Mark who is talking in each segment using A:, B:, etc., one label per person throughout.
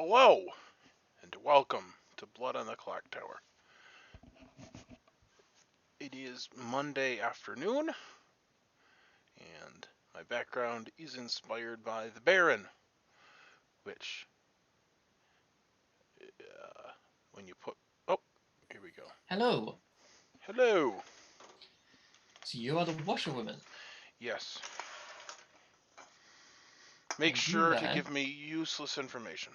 A: Hello, and welcome to Blood on the Clocktower. It is Monday afternoon, and my background is inspired by the Baron, which, when you put... Oh, here we go.
B: Hello.
A: Hello.
B: So you are the Washerwoman.
A: Yes. Make sure to give me useless information.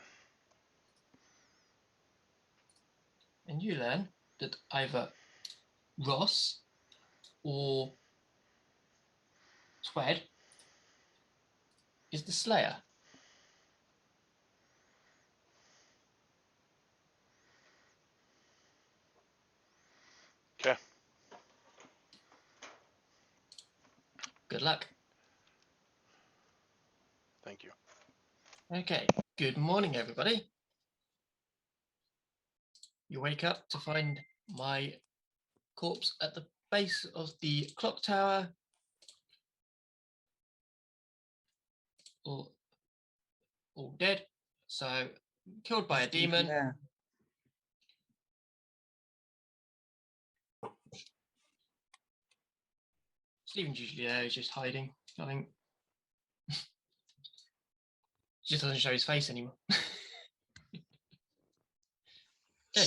B: And you learn that either Ross or Twed is the Slayer.
A: Okay.
B: Good luck.
A: Thank you.
B: Okay. Good morning, everybody. You wake up to find my corpse at the base of the clock tower. All dead. So killed by a demon.
C: Yeah.
B: Steven's usually there, he's just hiding. I think. Just doesn't show his face anymore. Okay.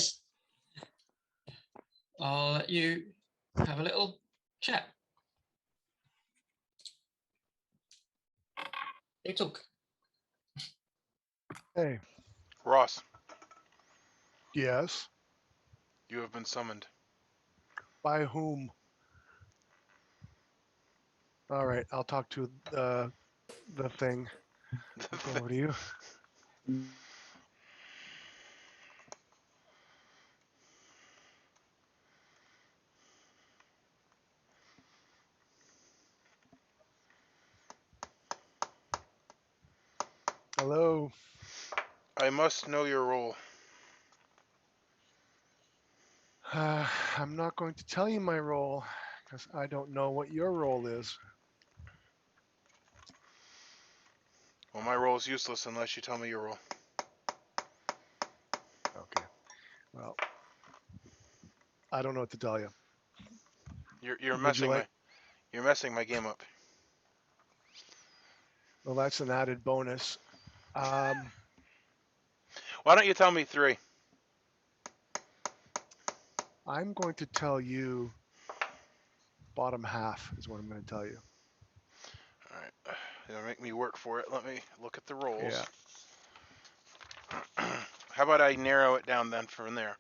B: I'll let you have a little chat. They talk.
D: Hey.
A: Ross.
D: Yes.
A: You have been summoned.
D: By whom? All right, I'll talk to the thing. Over to you. Hello.
A: I must know your role.
D: I'm not going to tell you my role because I don't know what your role is.
A: Well, my role is useless unless you tell me your role.
D: Okay. Well, I don't know what to tell you.
A: You're messing you're messing my game up.
D: Well, that's an added bonus.
A: Why don't you tell me 3?
D: I'm going to tell you bottom half is what I'm going to tell you.
A: All right. It'll make me work for it. Let me look at the rolls.
D: Yeah.
A: How about I narrow it down then from there?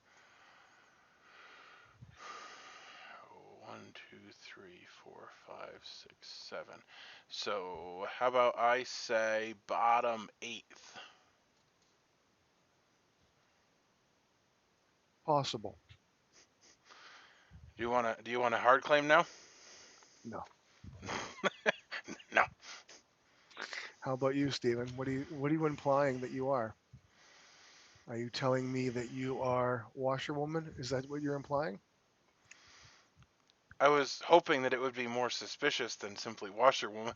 A: 1, 2, 3, 4, 5, 6, 7. So how about I say bottom 8th?
D: Possible.
A: Do you want a hard claim now?
D: No.
A: No.
D: How about you, Stephen? What are you implying that you are? Are you telling me that you are Washerwoman? Is that what you're implying?
A: I was hoping that it would be more suspicious than simply Washerwoman.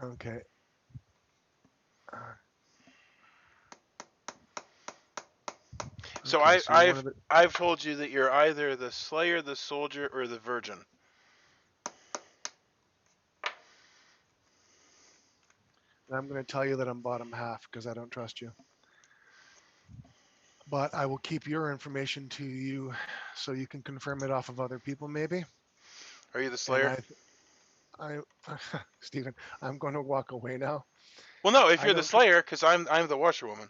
D: Okay.
A: So
D: okay,
A: I've told you that you're either the Slayer, the Soldier, or the Virgin.
D: I'm going to tell you that I'm bottom half because I don't trust you. But I will keep your information to you so you can confirm it off of other people, maybe.
A: Are you the Slayer?
D: Stephen, I'm going to walk away now.
A: Well, no, if you're the Slayer, because I'm the Washerwoman.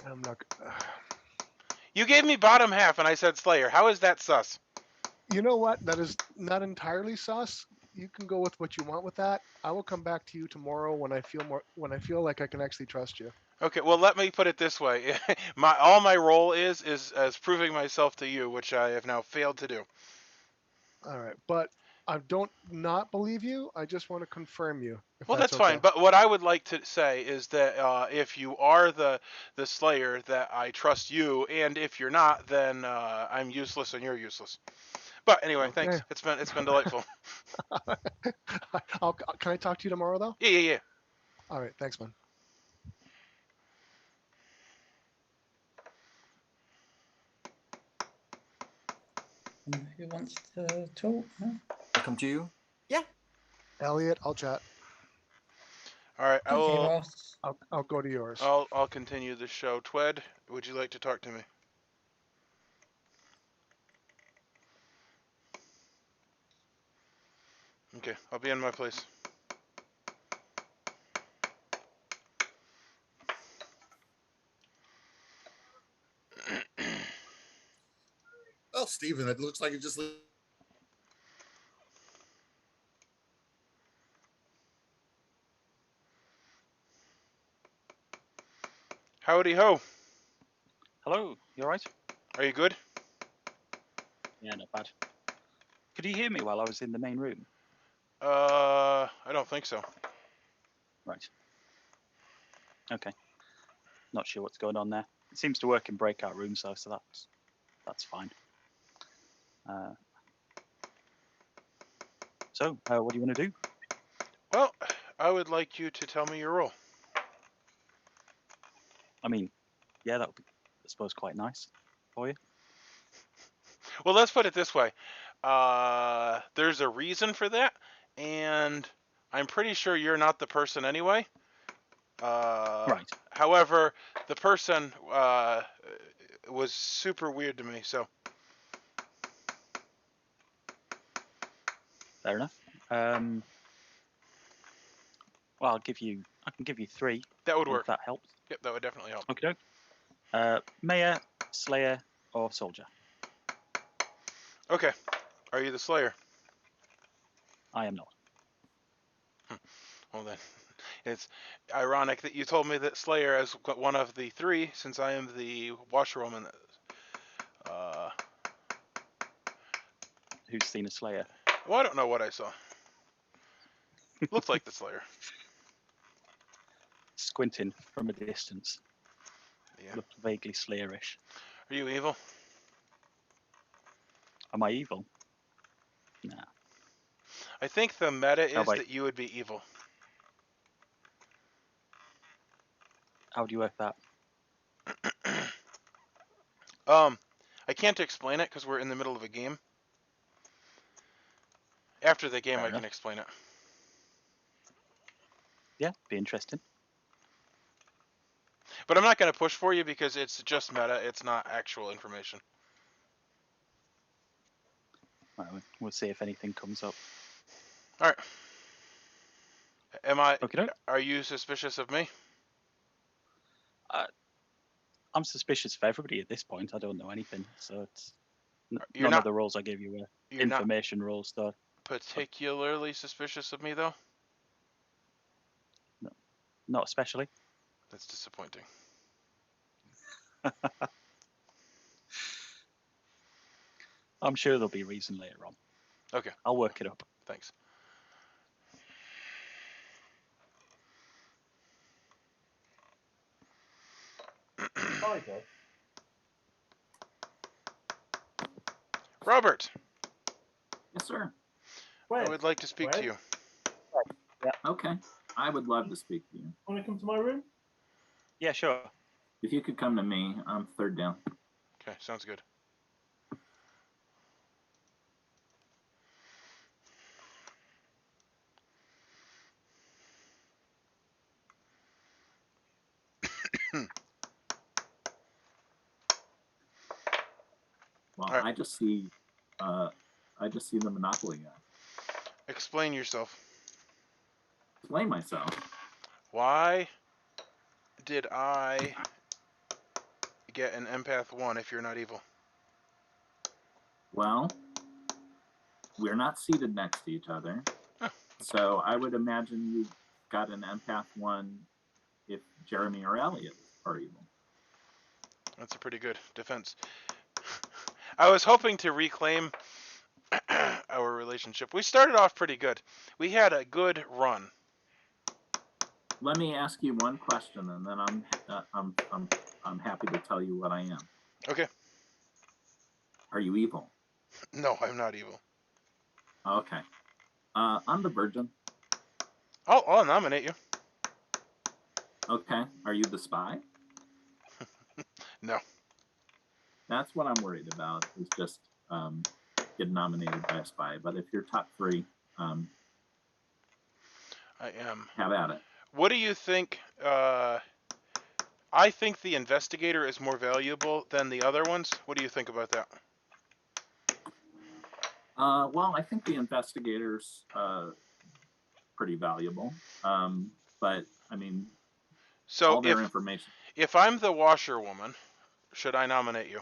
D: I'm not.
A: You gave me bottom half, and I said Slayer. How is that sus?
D: You know what? That is not entirely sus. You can go with what you want with that. I will come back to you tomorrow when I feel like I can actually trust you.
A: Okay, well, let me put it this way. All my role is proving myself to you, which I have now failed to do.
D: All right, but I don't not believe you. I just want to confirm you.
A: Well, that's fine. But what I would like to say is that if you are the Slayer, that I trust you, and if you're not, then I'm useless and you're useless. But anyway,
D: okay.
A: Thanks. It's been delightful.
D: Can I talk to you tomorrow, though?
A: Yeah.
D: All right, thanks, man.
C: Who wants to talk? No?
E: I'll come to you.
D: Elliot, I'll chat.
A: All right,
C: Okay, boss.
D: I'll go to yours.
A: I'll continue the show. Twed, would you like to talk to me? Okay, I'll be in my place.
F: Well, Stephen, it looks like you just.
A: Howdy ho.
G: Hello, you alright?
A: Are you good?
G: Yeah, not bad. Could you hear me while I was in the main room?
A: I don't think so.
G: Right. Okay. Not sure what's going on there. It seems to work in breakout rooms though, so that's fine. So, what do you want to do?
A: Well, I would like you to tell me your role.
G: I mean, yeah, that would be, I suppose, quite nice for you.
A: Well, let's put it this way. There's a reason for that, and I'm pretty sure you're not the person anyway.
G: Right.
A: However, the person was super weird to me, so.
G: Fair enough. Well, I can give you 3.
A: That would
G: if
A: work.
G: that helps.
A: Yep, that would definitely help.
G: Okay. Mayor, Slayer, or Soldier?
A: Okay. Are you the Slayer?
G: I am not.
A: Well then, it's ironic that you told me that Slayer is one of the 3, since I am the Washerwoman.
G: Who's seen a Slayer?
A: Well, I don't know what I saw. Looked like the Slayer.
G: Squinting from a distance.
A: Yeah.
G: Looked vaguely Slayerish.
A: Are you evil?
G: Am I evil? Nah.
A: I think the meta is
G: about-
A: that you would be evil.
G: How do you work that?
A: I can't explain it because we're in the middle of a game. After the game,
G: Fair
A: I can
G: enough.
A: explain it.
G: Yeah, be interesting.
A: But I'm not going to push for you because it's just meta. It's not actual information.
G: Right, we'll see if anything comes up.
A: All right.
G: Okay.
A: Are you suspicious of me?
G: I'm suspicious of everybody at this point. I don't know anything, so it's
A: You're
G: none
A: not-
G: of the roles I gave you were
A: You're not
G: information roles, though.
A: particularly suspicious of me, though?
G: No, not especially.
A: That's disappointing.
G: I'm sure there'll be a reason later on.
A: Okay.
G: I'll work it up.
A: Thanks.
H: Sorry, Dad.
A: Robert,
I: Yes, sir.
A: I would like to speak to you.
I: Okay. I would love to speak to you.
H: Want to come to my room?
G: Yeah, sure.
I: If you could come to me, I'm third down.
A: Okay, sounds good.
I: Well,
A: All right.
I: I just see the Monopoly guy.
A: Explain yourself.
I: Explain myself.
A: Why did I get an Empath 1 if you're not evil?
I: Well, we're not seated next to each other.
A: Oh.
I: So I would imagine you got an Empath 1 if Jeremy or Elliot are evil.
A: That's a pretty good defense. I was hoping to reclaim our relationship. We started off pretty good. We had a good run.
I: Let me ask you one question, and then I'm happy to tell you what I am.
A: Okay.
I: Are you evil?
A: No, I'm not evil.
I: Okay. I'm the Virgin.
A: I'll nominate you.
I: Okay. Are you the spy?
A: No.
I: That's what I'm worried about. Is just get nominated by a spy. But if you're top 3,
A: I am.
I: have at it.
A: What do you think? I think the Investigator is more valuable than the other ones. What do you think about that?
I: Well, I think the Investigator's pretty valuable. But I mean,
A: So
I: all their information.
A: if I'm the Washerwoman, should I nominate you?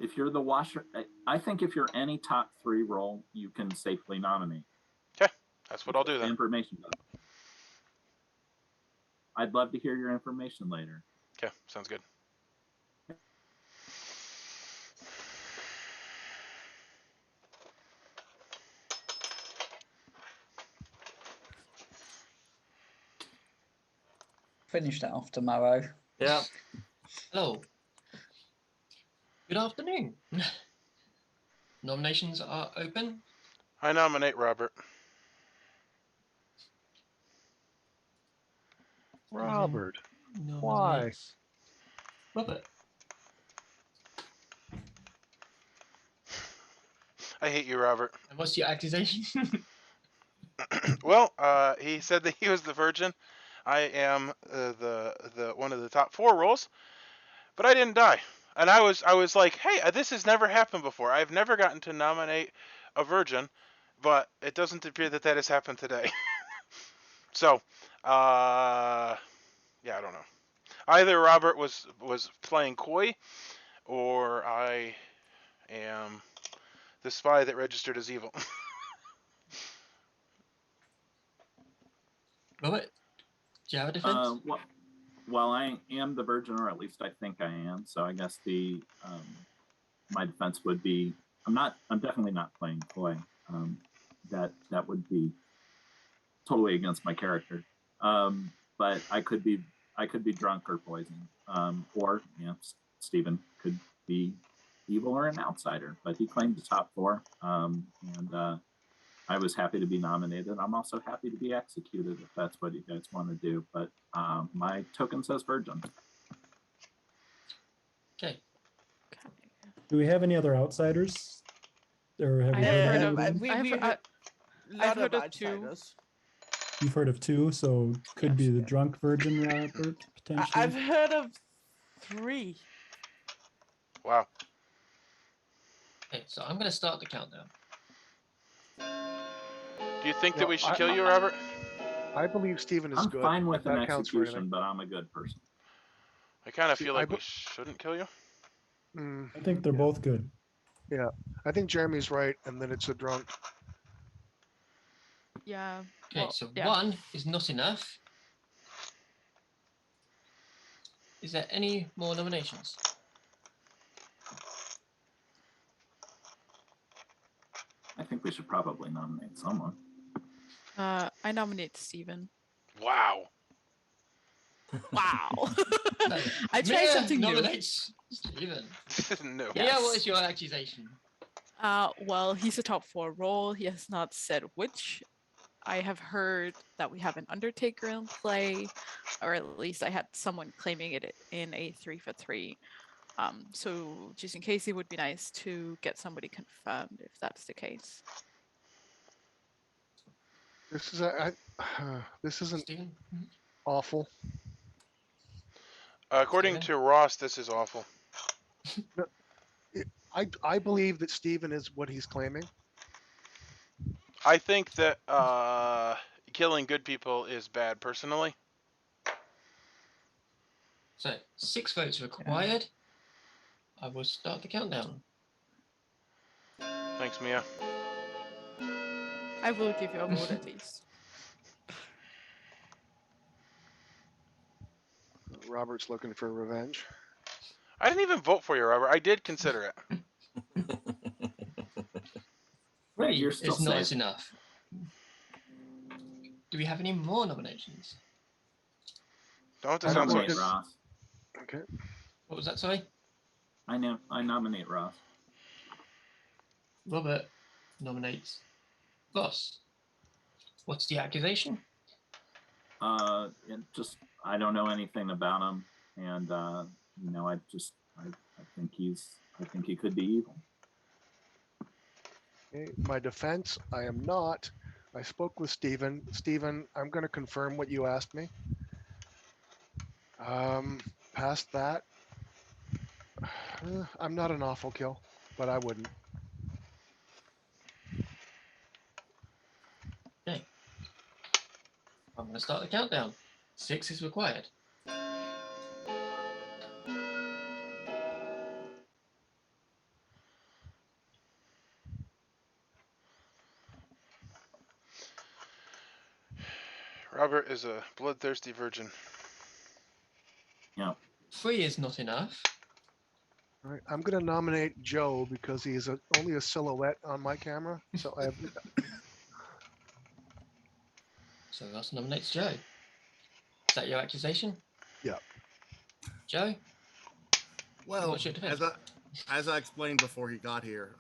I: If you're the washer, I think if you're any top 3 role, you can safely nominate.
A: Okay, that's what I'll do
I: The
A: then.
I: information does. I'd love to hear your information later.
A: Okay, sounds good.
C: Finish that off tomorrow.
B: Yeah. Hello. Good afternoon. Nominations are open.
A: I nominate Robert.
D: Robert,
B: Nominates
D: why?
B: Robert.
A: I hate you, Robert.
B: And what's your accusation?
A: Well, he said that he was the virgin. I am the one of the top 4 roles, but I didn't die. And I was like, hey, this has never happened before. I've never gotten to nominate a virgin, but it doesn't appear that has happened today. So, yeah, I don't know. Either Robert was playing coy, or I am the spy that registered as evil.
B: Robert, do you have a defense?
I: Well, I am the virgin, or at least I think I am. So I guess the my defense would be I'm definitely not playing coy. That would be totally against my character. But I could be drunk or poisoned, or Stephen could be evil or an outsider. But he claimed the top 4, and I was happy to be nominated. I'm also happy to be executed if that's what you guys want to do. But my token says virgin.
B: Okay.
E: Do we have any other outsiders? Or have you heard of any?
J: I've heard of 2.
E: You've heard of 2, so could be the drunk virgin Robert potentially.
J: I've heard of 3.
A: Wow.
B: Okay, so I'm going to start the countdown.
A: Do you think that we should kill you, Robert?
D: I believe Stephen is
I: I'm
D: good.
I: fine with an
D: That counts for
I: execution,
D: anything.
I: but I'm a good person.
A: I kind of
D: See,
A: feel like we shouldn't kill you.
E: I think they're both good.
D: Yeah, I think Jeremy's right, and then it's a drunk.
J: Yeah.
B: Okay,
J: well,
B: so
J: yeah.
B: 1 is not enough. Is there any more nominations?
I: I think we should probably nominate someone.
J: I nominate Stephen.
A: Wow.
J: Wow.
B: No,
J: I tried
B: Mia
J: something new.
B: nominates Stephen.
A: No.
J: Yeah.
B: Yeah, what is your accusation?
J: Well, he's a top 4 role. He has not said which. I have heard that we have an Undertaker in play, or at least I had someone claiming it in a 3 for 3. So just in case, it would be nice to get somebody confirmed if that's the case.
D: This is this isn't
B: Stephen?
D: awful.
A: According
B: Steven?
A: to Ross, this is awful.
D: I believe that Stephen is what he's claiming.
A: I think that killing good people is bad, personally.
B: So 6 votes required. I will start the countdown.
A: Thanks, Mia.
J: I will give you a vote at least.
D: Robert's looking for revenge.
A: I didn't even vote for you, Robert. I did consider it.
B: 3
I: you're still
B: is not
I: safe.
B: enough. Do we have any more nominations?
A: Don't have to
I: I
A: sound so.
I: nominate Ross.
D: Okay.
B: What was that, sorry?
I: I nominate Ross.
B: Robert nominates Ross. What's the accusation?
I: I don't know anything about him, and I think he could be evil.
D: Okay, my defense, I am not. I spoke with Stephen. Stephen, I'm going to confirm what you asked me. Past that, I'm not an awful kill, but I wouldn't.
B: Okay. I'm going to start the countdown. 6 is required.
A: Robert is a bloodthirsty virgin.
I: Yeah.
B: 3 is not enough.
D: All right, I'm going to nominate Joe because he is only a silhouette on my camera. So I have,
B: So Ross nominates Joe. Is that your accusation?
D: Yeah.
B: Joe?
F: Well,
B: What's your defense?
F: as I explained before he got here,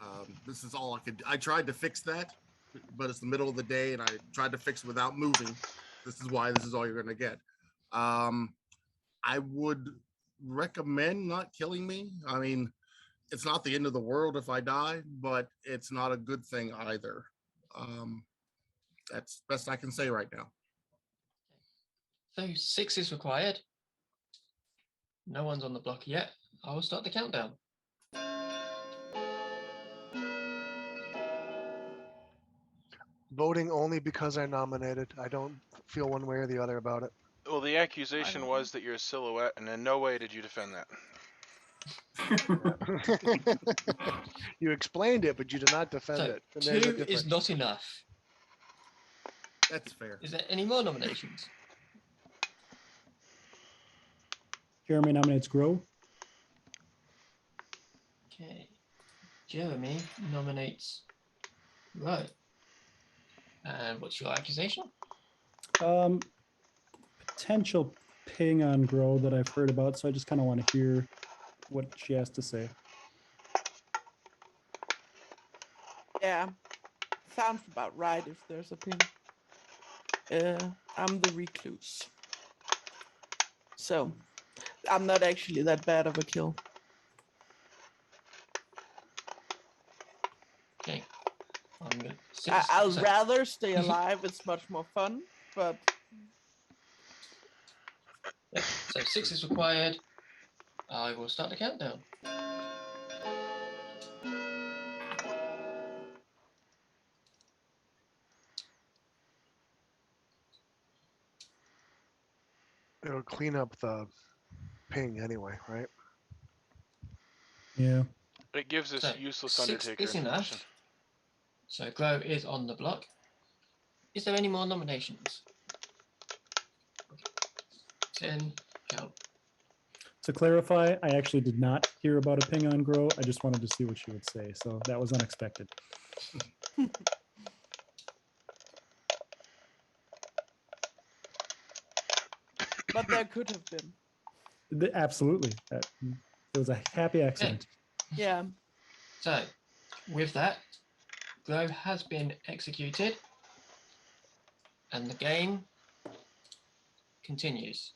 F: this is all I could. I tried to fix that, but it's the middle of the day, and I tried to fix it without moving. This is why this is all you're going to get. I would recommend not killing me. I mean, it's not the end of the world if I die, but it's not a good thing either. That's best I can say right now.
B: So 6 is required. No one's on the block yet. I will start the countdown.
D: voting only because I nominated. I don't feel one way or the other about it.
A: Well, the accusation was that you're a silhouette, and in no way did you defend that.
D: You explained it, but you did not defend
B: So
D: it. And there's a
B: 2 is
D: difference.
B: not enough.
F: That's fair.
B: Is there any more nominations?
E: Jeremy nominates Grow.
B: Okay. Jeremy nominates Roe. And what's your accusation?
E: Potential ping on Grow that I've heard about, so I just kind of want to hear what she has to say.
K: Yeah, sounds about right if there's a pin. I'm the recluse. So, I'm not actually that bad of a kill.
B: Okay.
K: I'll rather stay alive, it's much more fun, but...
B: Yeah, so 6 is required. I will start the countdown.
D: It'll clean up the ping anyway, right?
E: Yeah.
A: It gives us
B: So,
A: useless
B: 6
A: Undertaker
B: is
A: information.
B: enough. So Grow is on the block. Is there any more nominations? 10, count.
E: To clarify, I actually did not hear about a ping on Grow. I just wanted to see what she would say, so that was unexpected.
K: But there could have been.
E: Absolutely. It was a happy accident.
K: Yeah.
B: So, with that, Grow has been executed, and the game continues.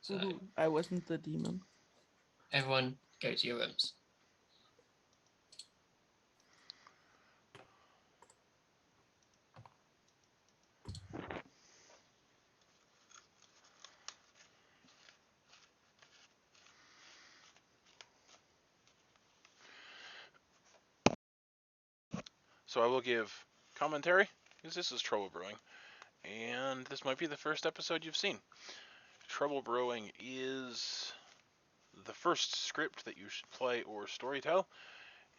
B: So,
K: Ooh, I wasn't the demon.
B: everyone go to your rooms.
A: So I will give commentary, because this is Trouble Brewing, and this might be the first episode you've seen. Trouble Brewing is the first script that you should play or storytell.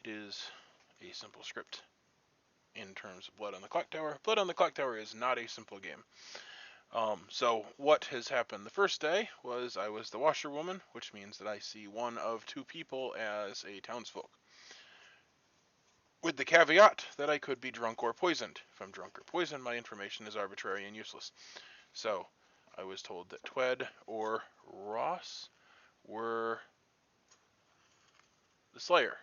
A: It is a simple script in terms of Blood on the Clocktower. Blood on the Clocktower is not a simple game. So what has happened the first day was I was the Washerwoman, which means that I see one of 2 people as a townsfolk, with the caveat that I could be drunk or poisoned. If I'm drunk or poisoned, my information is arbitrary and useless. So I was told that Twed or Ross were the Slayer.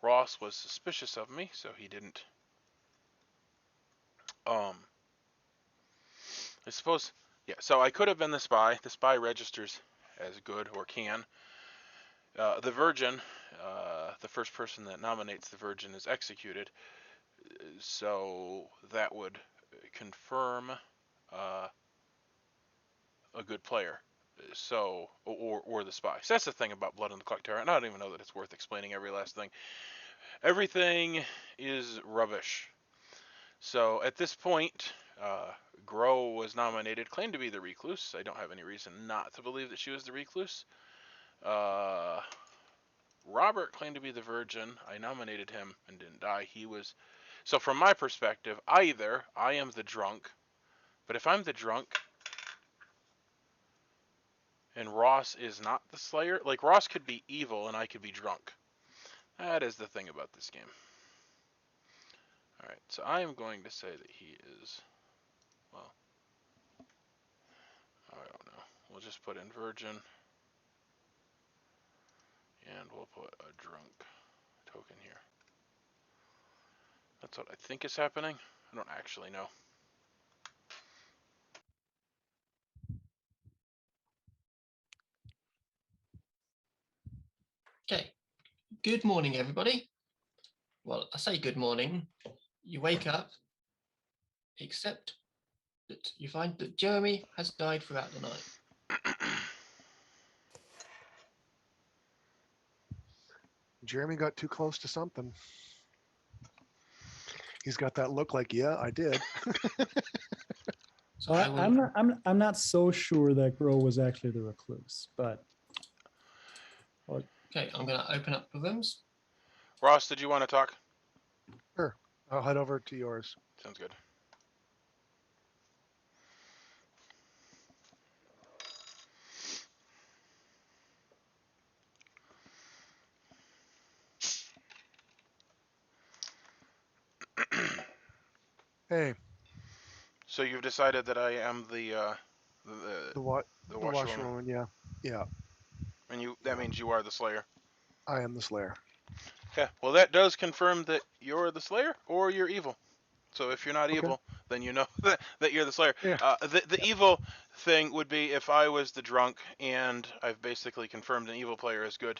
A: Ross was suspicious of me, so he didn't. I suppose, yeah, so I could have been the spy. The spy registers as good or can. The Virgin, the first person that nominates the Virgin is executed. So that would confirm a good player. So, or the spy. So that's the thing about Blood on the Clocktower, and I don't even know that it's worth explaining every last thing. Everything is rubbish. So at this point, Grow was nominated, claimed to be the Recluse. I don't have any reason not to believe that she was the Recluse. Robert claimed to be the Virgin. I nominated him and didn't die. He was. So from my perspective, either I am the drunk, but if I'm the drunk and Ross is not the Slayer, like Ross could be evil and I could be drunk. That is the thing about this game. Alright, so I am going to say that he is, well, I don't know. We'll just put in Virgin. And we'll put a drunk token here. That's what I think is happening. I don't actually know.
B: Okay. Good morning, everybody. Well, I say good morning. You wake up, except that you find that Jeremy has died throughout the night.
D: Jeremy got too close to something. He's got that look like, yeah, I did.
B: So
E: Well, I'm not so sure that Grow was actually the recluse, but
B: okay, I'm going to open up the rooms.
A: Ross, did you want to talk?
D: Sure. I'll head over to yours.
A: Sounds good.
D: Hey.
A: So you've decided that I am the
D: Washerwoman, yeah. Yeah.
A: And that means you are the Slayer.
D: I am the Slayer.
A: Okay. Well, that does confirm that you're the Slayer or you're evil. So if you're not evil, then you know that you're the Slayer.
D: Yeah.
A: The evil thing would be if I was the drunk and I've basically confirmed an evil player is good.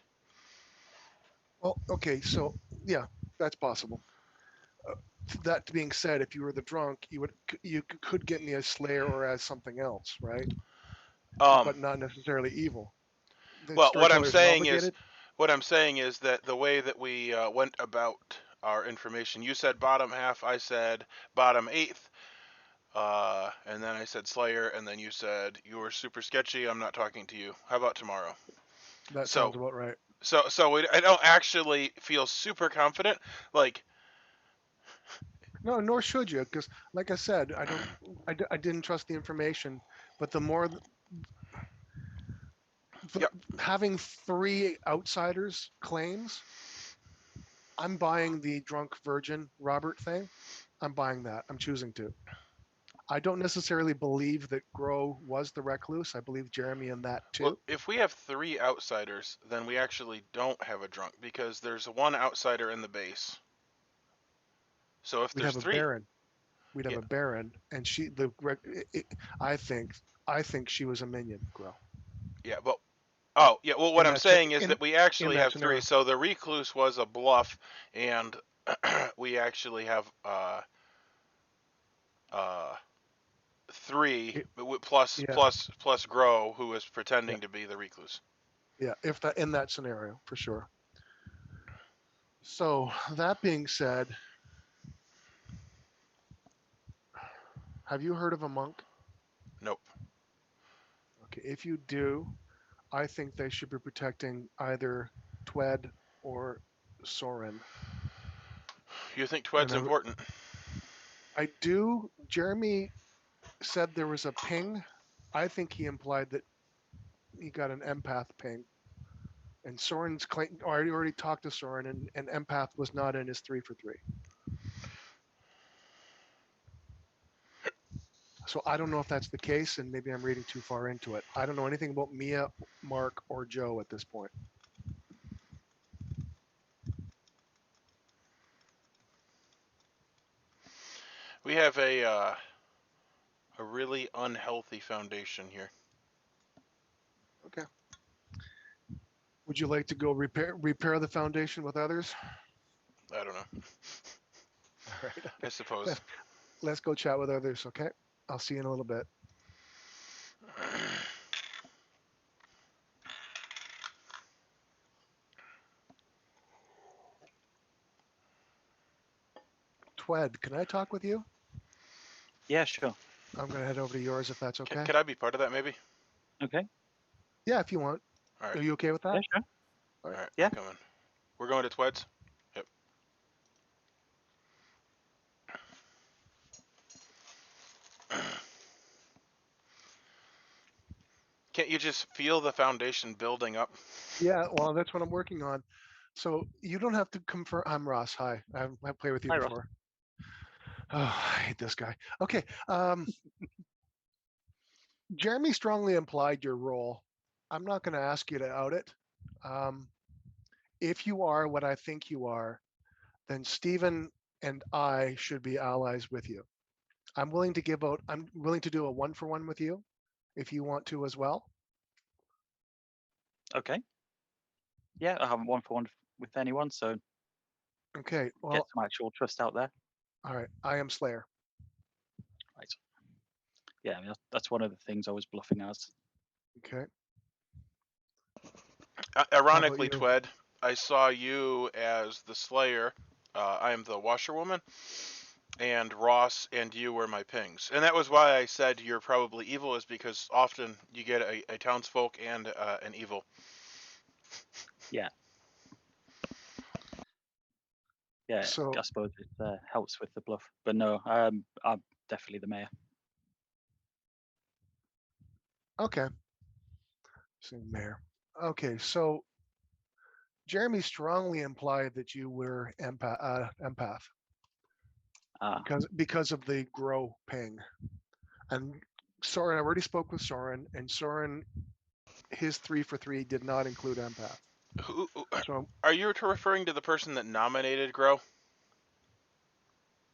D: Well, okay, so yeah, that's possible. That being said, if you were the drunk, you could get me as Slayer or as something else, right? But not necessarily evil.
A: Well, what I'm saying is that the way that we went about our information, you said bottom half, I said bottom eighth, and then I said Slayer, and then you said you were super sketchy. I'm not talking to you. How about tomorrow?
D: That sounds about right.
A: So I don't actually feel super confident. Like,
D: no, nor should you, because like I said, I didn't trust the information. But the more having 3 outsiders claims, I'm buying the drunk virgin Robert thing. I'm buying that. I'm choosing to. I don't necessarily believe that Grow was the recluse. I believe Jeremy in that too.
A: Well, if we have 3 outsiders, then we actually don't have a drunk because there's 1 outsider in the base. So if there's 3,
D: we'd have a Baron, and I think she was a minion. Grow.
A: Yeah, but well, what I'm saying is that we actually have 3. So the recluse was a bluff, and we actually have 3 plus Grow, who is pretending to be the recluse.
D: Yeah, if that in that scenario, for sure. So that being said, have you heard of a monk?
A: Nope.
D: Okay, if you do, I think they should be protecting either Twed or Soren.
A: You think Twed's important?
D: I do. Jeremy said there was a ping. I think he implied that he got an empath ping. And Soren's claim, I already talked to Soren, and empath was not in his 3 for 3. So I don't know if that's the case, and maybe I'm reading too far into it. I don't know anything about Mia, Mark, or Joe at this point.
A: We have a really unhealthy foundation here.
D: Okay. Would you like to go repair the foundation with others?
A: I don't know.
D: All right.
A: I suppose.
D: Let's go chat with others, okay? I'll see you in a little bit. Twed, can I talk with you?
G: Yeah, sure.
D: I'm going to head over to yours if that's okay.
A: Could I be part of that, maybe?
G: Okay.
D: Yeah, if you want.
A: All right.
D: Are you okay with that?
G: Yeah, sure.
A: All right.
G: Yeah.
A: I'm coming. We're going to Twed's. Yep. Can't you just feel the foundation building up?
D: Yeah, well, that's what I'm working on. So you don't have to confirm. I'm Ross. Hi. I've played with you
G: Hi, Ross.
D: before. Oh, I hate this guy. Okay. Jeremy strongly implied your role. I'm not going to ask you to out it. If you are what I think you are, then Stephen and I should be allies with you. I'm willing to do a 1-for-1 with you if you want to as well.
G: Okay. Yeah, I haven't 1-for-1 with anyone, so
D: Okay.
G: get
D: Well,
G: some actual trust out there.
D: all right. I am Slayer.
G: Right. Yeah, I mean, that's one of the things I was bluffing as.
D: Okay.
A: Ironically,
D: you?
A: Twed, I saw you as the Slayer. I am the Washerwoman, and Ross and you were my pings. And that was why I said you're probably evil, is because often you get a townsfolk and an evil.
G: Yeah. Yeah,
D: So,
G: I suppose it helps with the bluff. But no, I'm definitely the mayor.
D: okay. So mayor. Okay, so Jeremy strongly implied that you were empath because of the grow ping. And Soren, I already spoke with Soren, and Soren, his 3-for-3 did not include empath. So,
A: are you referring to the person that nominated Grow?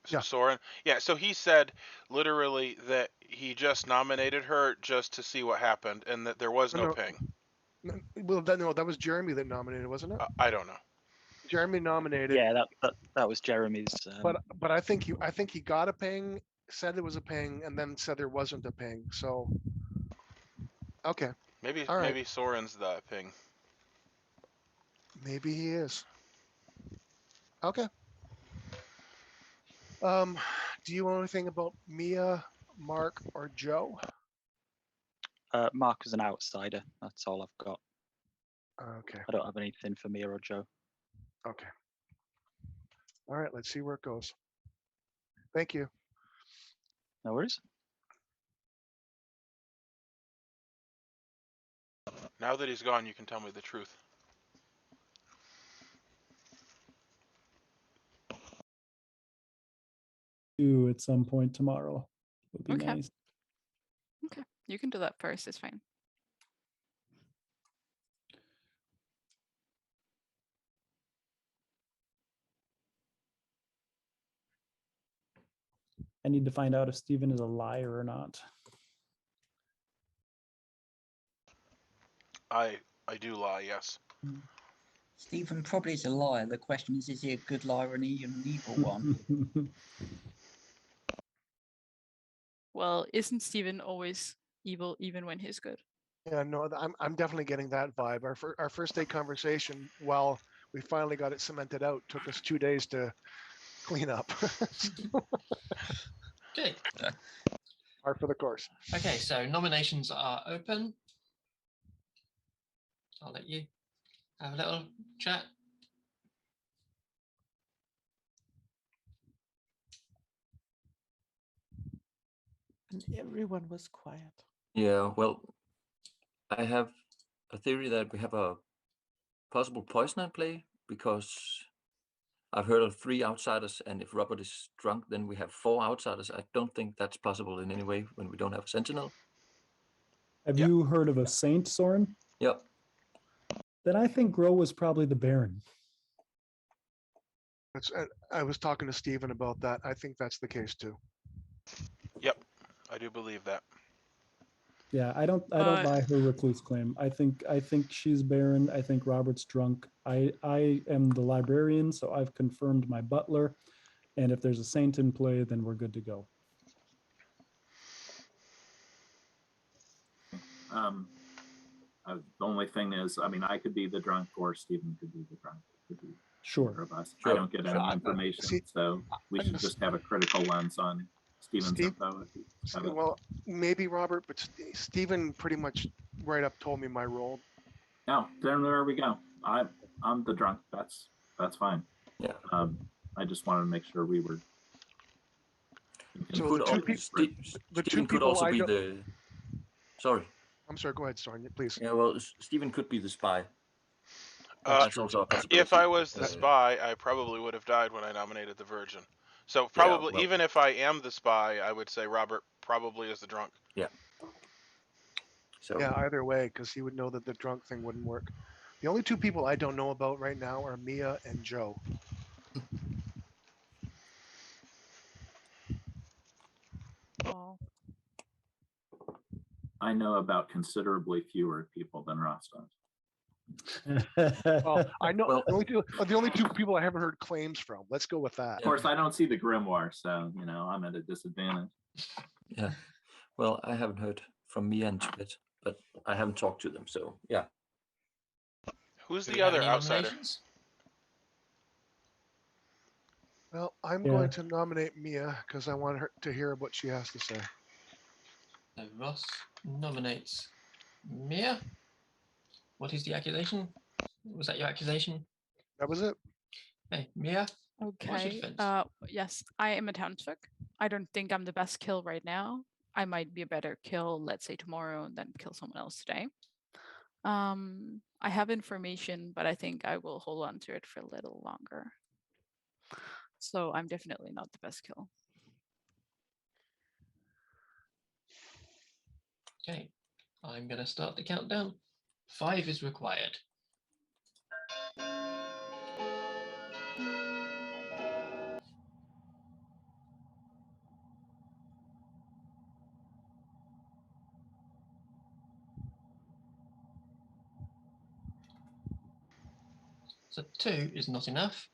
D: Yeah.
A: Soren? Yeah, so he said literally that he just nominated her just to see what happened, and that there was no ping.
D: Well, that was Jeremy that nominated, wasn't it?
A: I don't know.
D: Jeremy nominated.
G: Yeah, that was Jeremy's.
D: But I think he got a ping, said there was a ping, and then said there wasn't a ping. So, okay.
A: Maybe Soren's the ping.
D: Maybe he is. Okay. Do you know anything about Mia, Mark, or Joe?
G: Mark is an outsider. That's all I've got.
D: Okay.
G: I don't have anything for Mia or Joe.
D: Okay. All right. Let's see where it goes. Thank you.
G: No worries.
A: Now that he's gone, you can tell me the truth.
E: Do at some point tomorrow. Would be
J: Okay.
E: nice.
J: Okay, you can do that first. It's fine.
E: I need to find out if Stephen is a liar or not.
A: I do lie, yes.
C: Stephen probably is a liar. The question is he a good liar and an evil one?
J: Well, isn't Stephen always evil even when he's good?
D: Yeah, no, I'm definitely getting that vibe. Our first day conversation, while we finally got it cemented out, took us 2 days to clean up.
B: Okay.
D: Par for the course.
B: Okay, so nominations are open. I'll let you have a little chat.
K: And everyone was quiet.
L: Yeah, well, I have a theory that we have a possible poisoner play because I've heard of 3 outsiders, and if Robert is drunk, then we have 4 outsiders. I don't think that's possible in any way when we don't have a sentinel.
E: Have you heard of a saint, Soren?
L: Yep.
E: Then I think Grow was probably the Baron.
D: I was talking to Stephen about that. I think that's the case too.
A: Yep, I do believe that.
E: Yeah, I don't buy her recluse claim. I think she's barren. I think Robert's drunk. I am the librarian, so I've confirmed my butler. And if there's a saint in play, then we're good to go.
I: The only thing is, I mean, I could be the drunk, or Stephen could be the drunk. It could be
E: Sure.
I: either of us.
L: Sure.
I: I don't get any information, so we should just have a critical lens on Stephen's info. If you have it.
D: Well, maybe Robert, but Stephen pretty much right up told me my role.
I: No, then there we go. I'm the drunk. That's fine.
L: Yeah.
I: I just wanted to make sure we were.
D: So
L: Could
D: the
L: al-
D: two peop-
L: Ste-
D: the two
L: Stephen could
D: people
L: also
D: I
L: be
D: don't-
L: the. Sorry.
D: I'm sorry. Go ahead, Sonia, please.
L: Yeah, well, Stephen could be the spy.
A: Uh,
L: That's also a possibility.
A: If I was the spy, I probably would have died when I nominated the Virgin. So probably,
L: well-
A: even if I am the spy, I would say Robert probably is the drunk.
L: Yeah. So
D: Yeah, either way, because he would know that the drunk thing wouldn't work. The only two people I don't know about right now are Mia and Joe.
J: Oh,
I: I know about considerably fewer people than Ross does.
D: Well, I know
L: Well-
D: the only two people I haven't heard claims from. Let's go with that.
I: Of course, I don't see the grimoire, so I'm at a disadvantage.
L: yeah. Well, I haven't heard from Mia and Split, but I haven't talked to them. So yeah.
A: Who's
B: Do
A: the
B: we have
A: other
B: any
A: outsider?
B: nominations?
D: Well, I'm
E: Yeah.
D: going to nominate Mia because I want her to hear what she has to say.
B: So Ross nominates Mia. What is the accusation? Was that your accusation?
D: That was it.
B: Hey, Mia. What's your
J: okay.
B: defense?
J: Yes, I am a Townsfolk. I don't think I'm the best kill right now. I might be a better kill, let's say tomorrow, and then kill someone else today. I have information, but I think I will hold on to it for a little longer. So I'm definitely not the best kill.
B: Okay, I'm going to start the countdown. 5 is required. So 2 is not enough.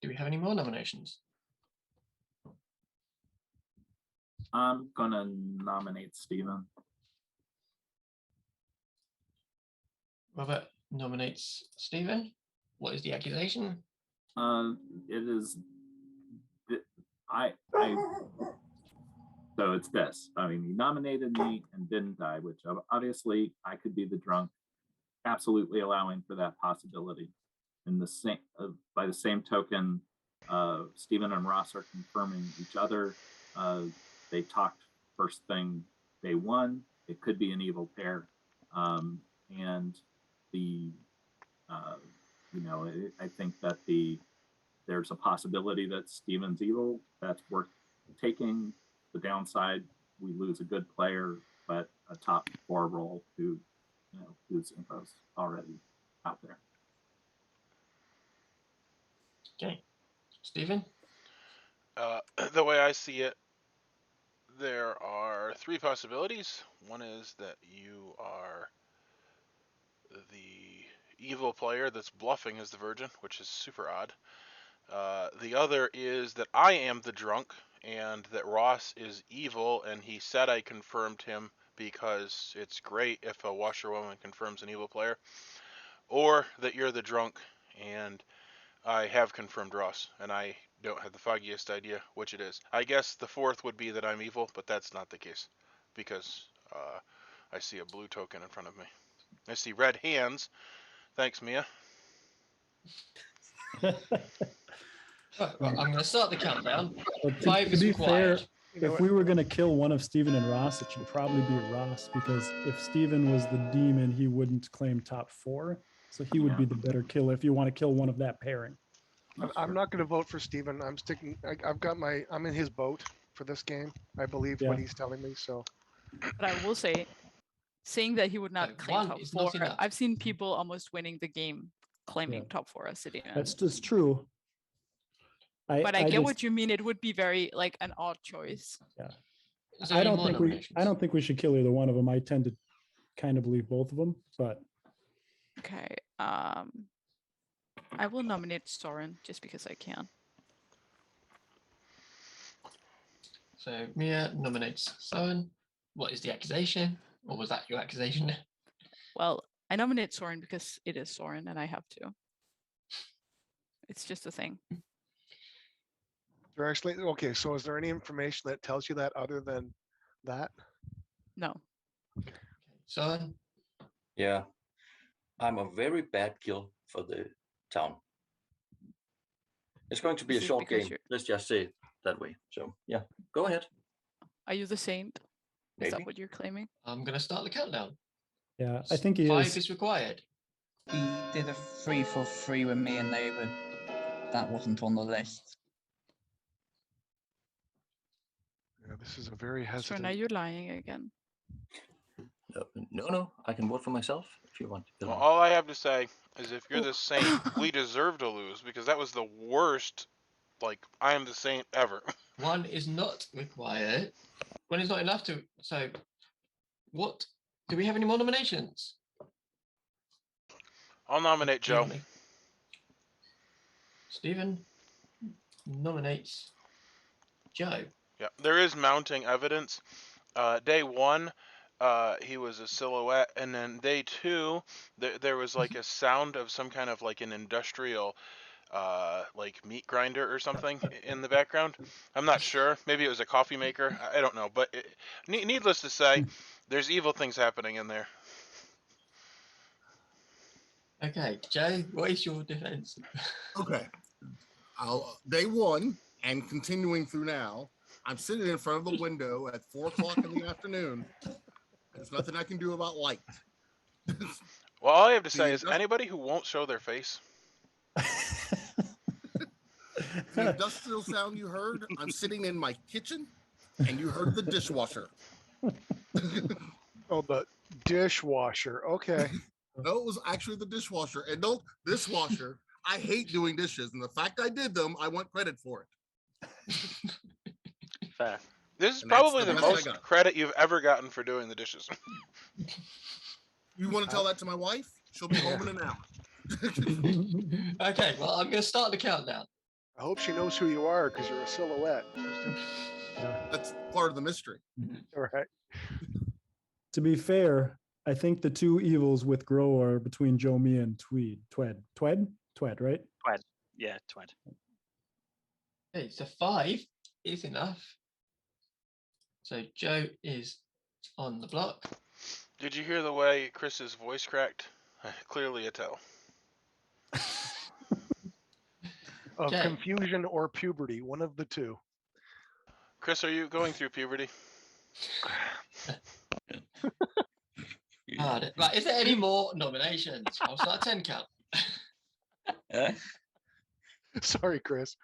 B: Do we have any more nominations?
I: I'm gonna nominate Stephen.
B: Robert nominates Stephen. What is the accusation?
I: It is. So it's this. I mean, he nominated me and didn't die, which obviously I could be the drunk, absolutely allowing for that possibility. And the same, by the same token, Stephen and Ross are confirming each other. They talked first thing day one. It could be an evil pair, and the I think that there's a possibility that Stephen's evil. That's worth taking. The downside, we lose a good player, but a top 4 role whose info's already out there.
B: Okay, Stephen.
A: The way I see it, there are 3 possibilities. One is that you are the evil player that's bluffing as the Virgin, which is super odd. The other is that I am the drunk and that Ross is evil, and he said I confirmed him because it's great if a washerwoman confirms an evil player. Or that you're the drunk and I have confirmed Ross, and I don't have the foggiest idea which it is. I guess the 4th would be that I'm evil, but that's not the case because I see a blue token in front of me. I see red hands. Thanks, Mia.
B: Right, well, I'm going to start the countdown.
E: Well,
B: 5
E: to
B: is
E: be
B: required.
E: fair, if we were going to kill one of Stephen and Ross, it should probably be Ross, because if Stephen was the demon, he wouldn't claim top 4. So he would be the better kill if you want to kill one of that pairing.
D: I'm not going to vote for Stephen. I'm sticking. I'm in his boat for this game. I believe what
E: Yeah.
D: he's telling me. So,
J: But I will say, saying that he would not
B: But
J: claim
B: 1
J: top
B: is
J: 4,
B: not enough.
J: I've seen people almost winning the game claiming
E: Yeah.
J: top 4 as city.
E: That's just true.
J: But I get
E: just-
J: what you mean. It would be very like an odd choice.
E: Yeah.
B: Is there
E: I
B: any
E: don't
B: more
E: think
B: nominations?
E: I don't think we should kill either one of them. I tend to kind of believe both of them, but
J: Okay. I will nominate Soren just because I can.
B: So Mia nominates Soren. What is the accusation? Or was that your accusation?
J: Well, I nominate Soren because it is Soren and I have to. It's just a thing.
D: There actually, okay, so is there any information that tells you that other than that?
J: No.
B: Soren?
L: Yeah, I'm a very bad kill for the town. It's going to be
J: Is
L: a
J: it
L: short
J: because
L: game.
J: you're-
L: Let's just say it that way. So yeah, go ahead.
J: Are you the saint? Is that
L: Maybe.
J: what you're claiming?
B: I'm going to start the countdown.
E: yeah, I think he
B: 5
E: is.
B: is required.
C: He did a 3 for 3 with me and they were, that wasn't on the list.
D: Yeah, this is a very
J: So
D: hesitant.
J: now you're lying again.
L: No, I can vote for myself if you want.
A: Well, all I have to say is if you're the saint, we deserve to lose because that was the worst, like, I am the saint ever.
B: 1 is not required. 1 is not enough to. So, what? Do we have any more nominations?
A: I'll nominate Joe.
B: Stephen nominates Joe.
A: Yeah, there is mounting evidence. Day 1, he was a silhouette, and then day 2, there was like a sound of some kind of like an industrial, like meat grinder or something in the background. I'm not sure. Maybe it was a coffee maker. I don't know. But needless to say, there's evil things happening in there.
B: Okay, Joe, what is your defense?
F: Okay. Day 1 and continuing through now, I'm sitting in front of the window at 4 o'clock in the afternoon. There's nothing I can do about light.
A: Well, all I have to say is anybody who won't show their face.
F: The industrial sound you heard, I'm sitting in my kitchen and you heard the dishwasher.
D: Oh, the dishwasher. Okay.
F: No, it was actually the dishwasher. And no, dishwasher, I hate doing dishes. And the fact I did them, I want credit for it.
G: Fair.
A: This is
F: And
A: probably
F: that's
A: the
F: the best I
A: most
F: got.
A: credit you've ever gotten for doing the dishes.
F: You want to tell that to my wife? She'll be home in an hour.
B: Okay, well, I'm going to start the countdown.
D: I hope she knows who you are because you're a silhouette.
F: That's part of the mystery.
D: All right.
E: To be fair, I think the two evils with Grow are between Joe, me, and Twed, right?
G: Twed. Yeah, Twed.
B: Okay, so 5 is enough. So Joe is on the block.
A: Did you hear the way Chris's voice cracked? Clearly a tell.
D: Of
B: Okay.
D: confusion or puberty, one of the two.
A: Chris, are you going through puberty?
B: Right, is there any more nominations? I'll start 10 count.
D: Sorry, Chris.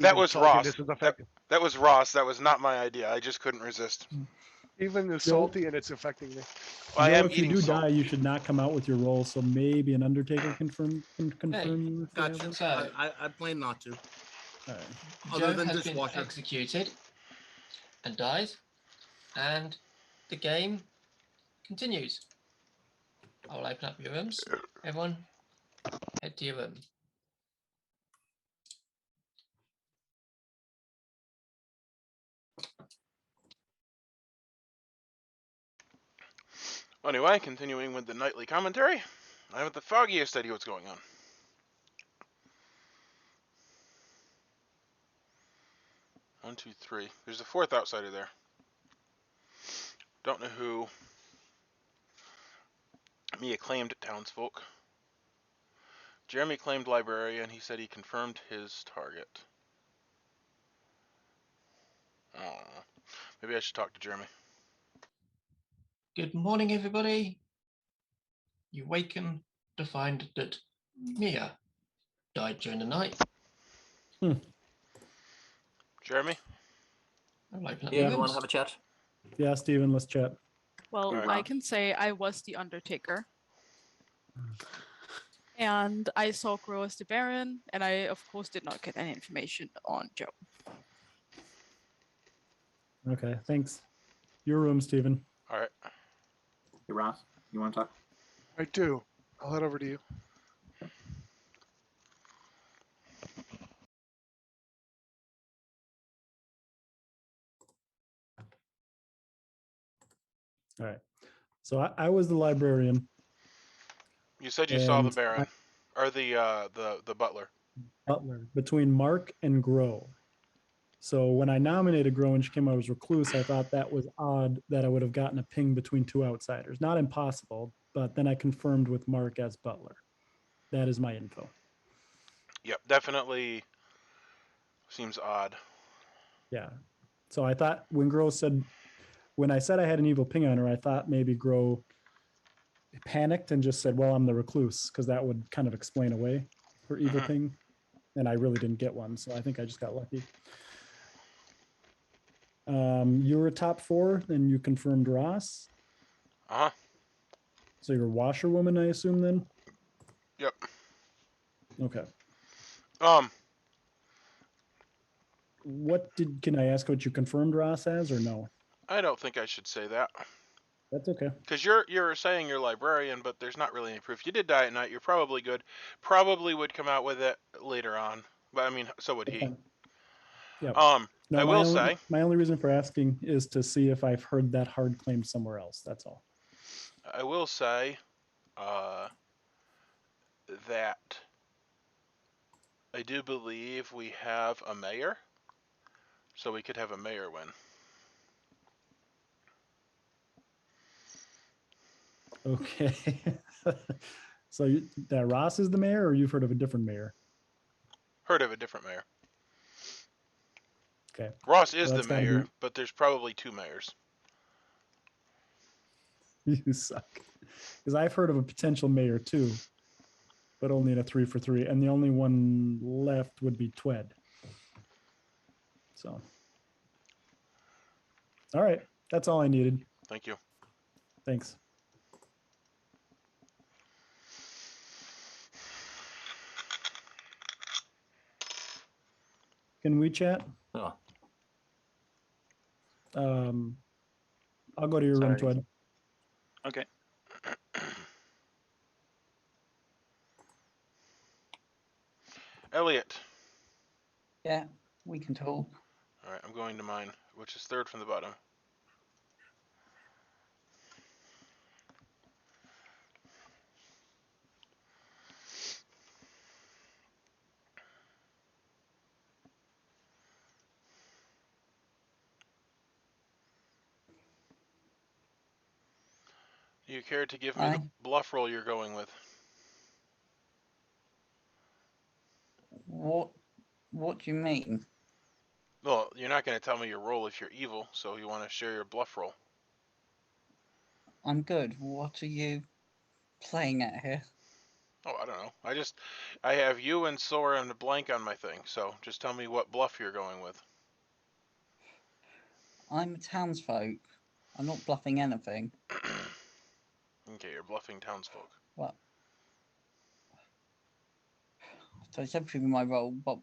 A: That was Ross.
D: This is affecting.
A: That was Ross. That was not my idea. I just couldn't resist.
D: Even the salty and it's affecting me.
A: Well, I
E: Joe,
A: am
E: if you
A: eating
E: do
A: salt.
E: die, you should not come out with your roll. So maybe an Undertaker can confirm you. If they have
F: Gotcha.
E: one.
B: So
F: I plan not to.
E: All right.
F: Other
B: Joe
F: than
B: has
F: dishwasher.
B: been executed and dies, and the game continues. I will open up your rooms. Everyone, head to your room.
A: Anyway, continuing with the nightly commentary, I haven't the foggiest idea what's going on. One, two, three. There's a fourth outsider there. Don't know who. Mia claimed Townsfolk. Jeremy claimed Librarian. He said he confirmed his target. I don't know. Maybe I should talk to Jeremy.
B: Good morning, everybody. You waken to find that Mia died during the night.
A: Jeremy?
B: I'll open up
L: Yeah,
B: your
L: you want
B: rooms.
L: to have a chat?
E: Yeah, Steven, let's chat.
J: Well,
A: Alright.
J: I can say I was the Undertaker. And I saw Grow as the Baron, and I, of course, did not get any information on Joe.
E: Okay, thanks. Your room, Stephen.
A: All right.
I: Hey, Ross, you want to talk?
D: I do. I'll head over to you.
E: All right. So I was the librarian.
A: You said you saw the
E: and
A: Baron, or the butler.
E: Butler between Mark and Grow. So when I nominated Grow and she came out as recluse, I thought that was odd that I would have gotten a ping between two outsiders. Not impossible, but then I confirmed with Mark as Butler. That is my info.
A: Yep, definitely seems odd.
E: Yeah. So I thought when I said I had an evil ping on her, I thought maybe Grow panicked and just said, well, I'm the recluse, because that would kind of explain away her evil ping. And I really didn't get one. So I think I just got lucky. You were top 4, then you confirmed Ross.
A: Uh-huh.
E: So you're Washerwoman, I assume, then?
A: Yep.
E: Okay. Can I ask what you confirmed Ross as, or no?
A: I don't think I should say that.
E: That's okay.
A: Because you're saying you're librarian, but there's not really any proof. You did die at night. You're probably good. Probably would come out with it later on. But I mean, so would he.
E: Yeah. No,
A: I will say
E: my only reason for asking is to see if I've heard that hard claim somewhere else. That's all.
A: I will say that I do believe we have a mayor, so we could have a mayor win.
E: Okay. So that Ross is the mayor, or you've heard of a different mayor?
A: Heard of a different mayor.
E: Okay.
A: Ross is
E: Well,
A: the mayor, but there's probably 2 mayors.
E: You suck. Because I've heard of a potential mayor too, but only in a 3 for 3, and the only one left would be Twed. So, all right, that's all I needed.
A: Thank you.
E: Thanks. Can we chat?
L: Oh.
E: I'll go to your room,
G: Sorry.
E: Twed.
G: Okay.
A: Elliot.
C: Yeah, we can talk.
A: All right, I'm going to mine, which is 3rd from the bottom. Do you care to give me the bluff roll you're going with?
C: What do you mean?
A: Well, you're not going to tell me your roll if you're evil, so you want to share your bluff roll.
C: I'm good. What are you playing at here?
A: Oh, I don't know. I have you and Sora and a blank on my thing, so just tell me what bluff you're going with.
C: I'm a townsfolk. I'm not bluffing anything.
A: Okay, you're bluffing townsfolk.
C: Well, so it's everything in my role, but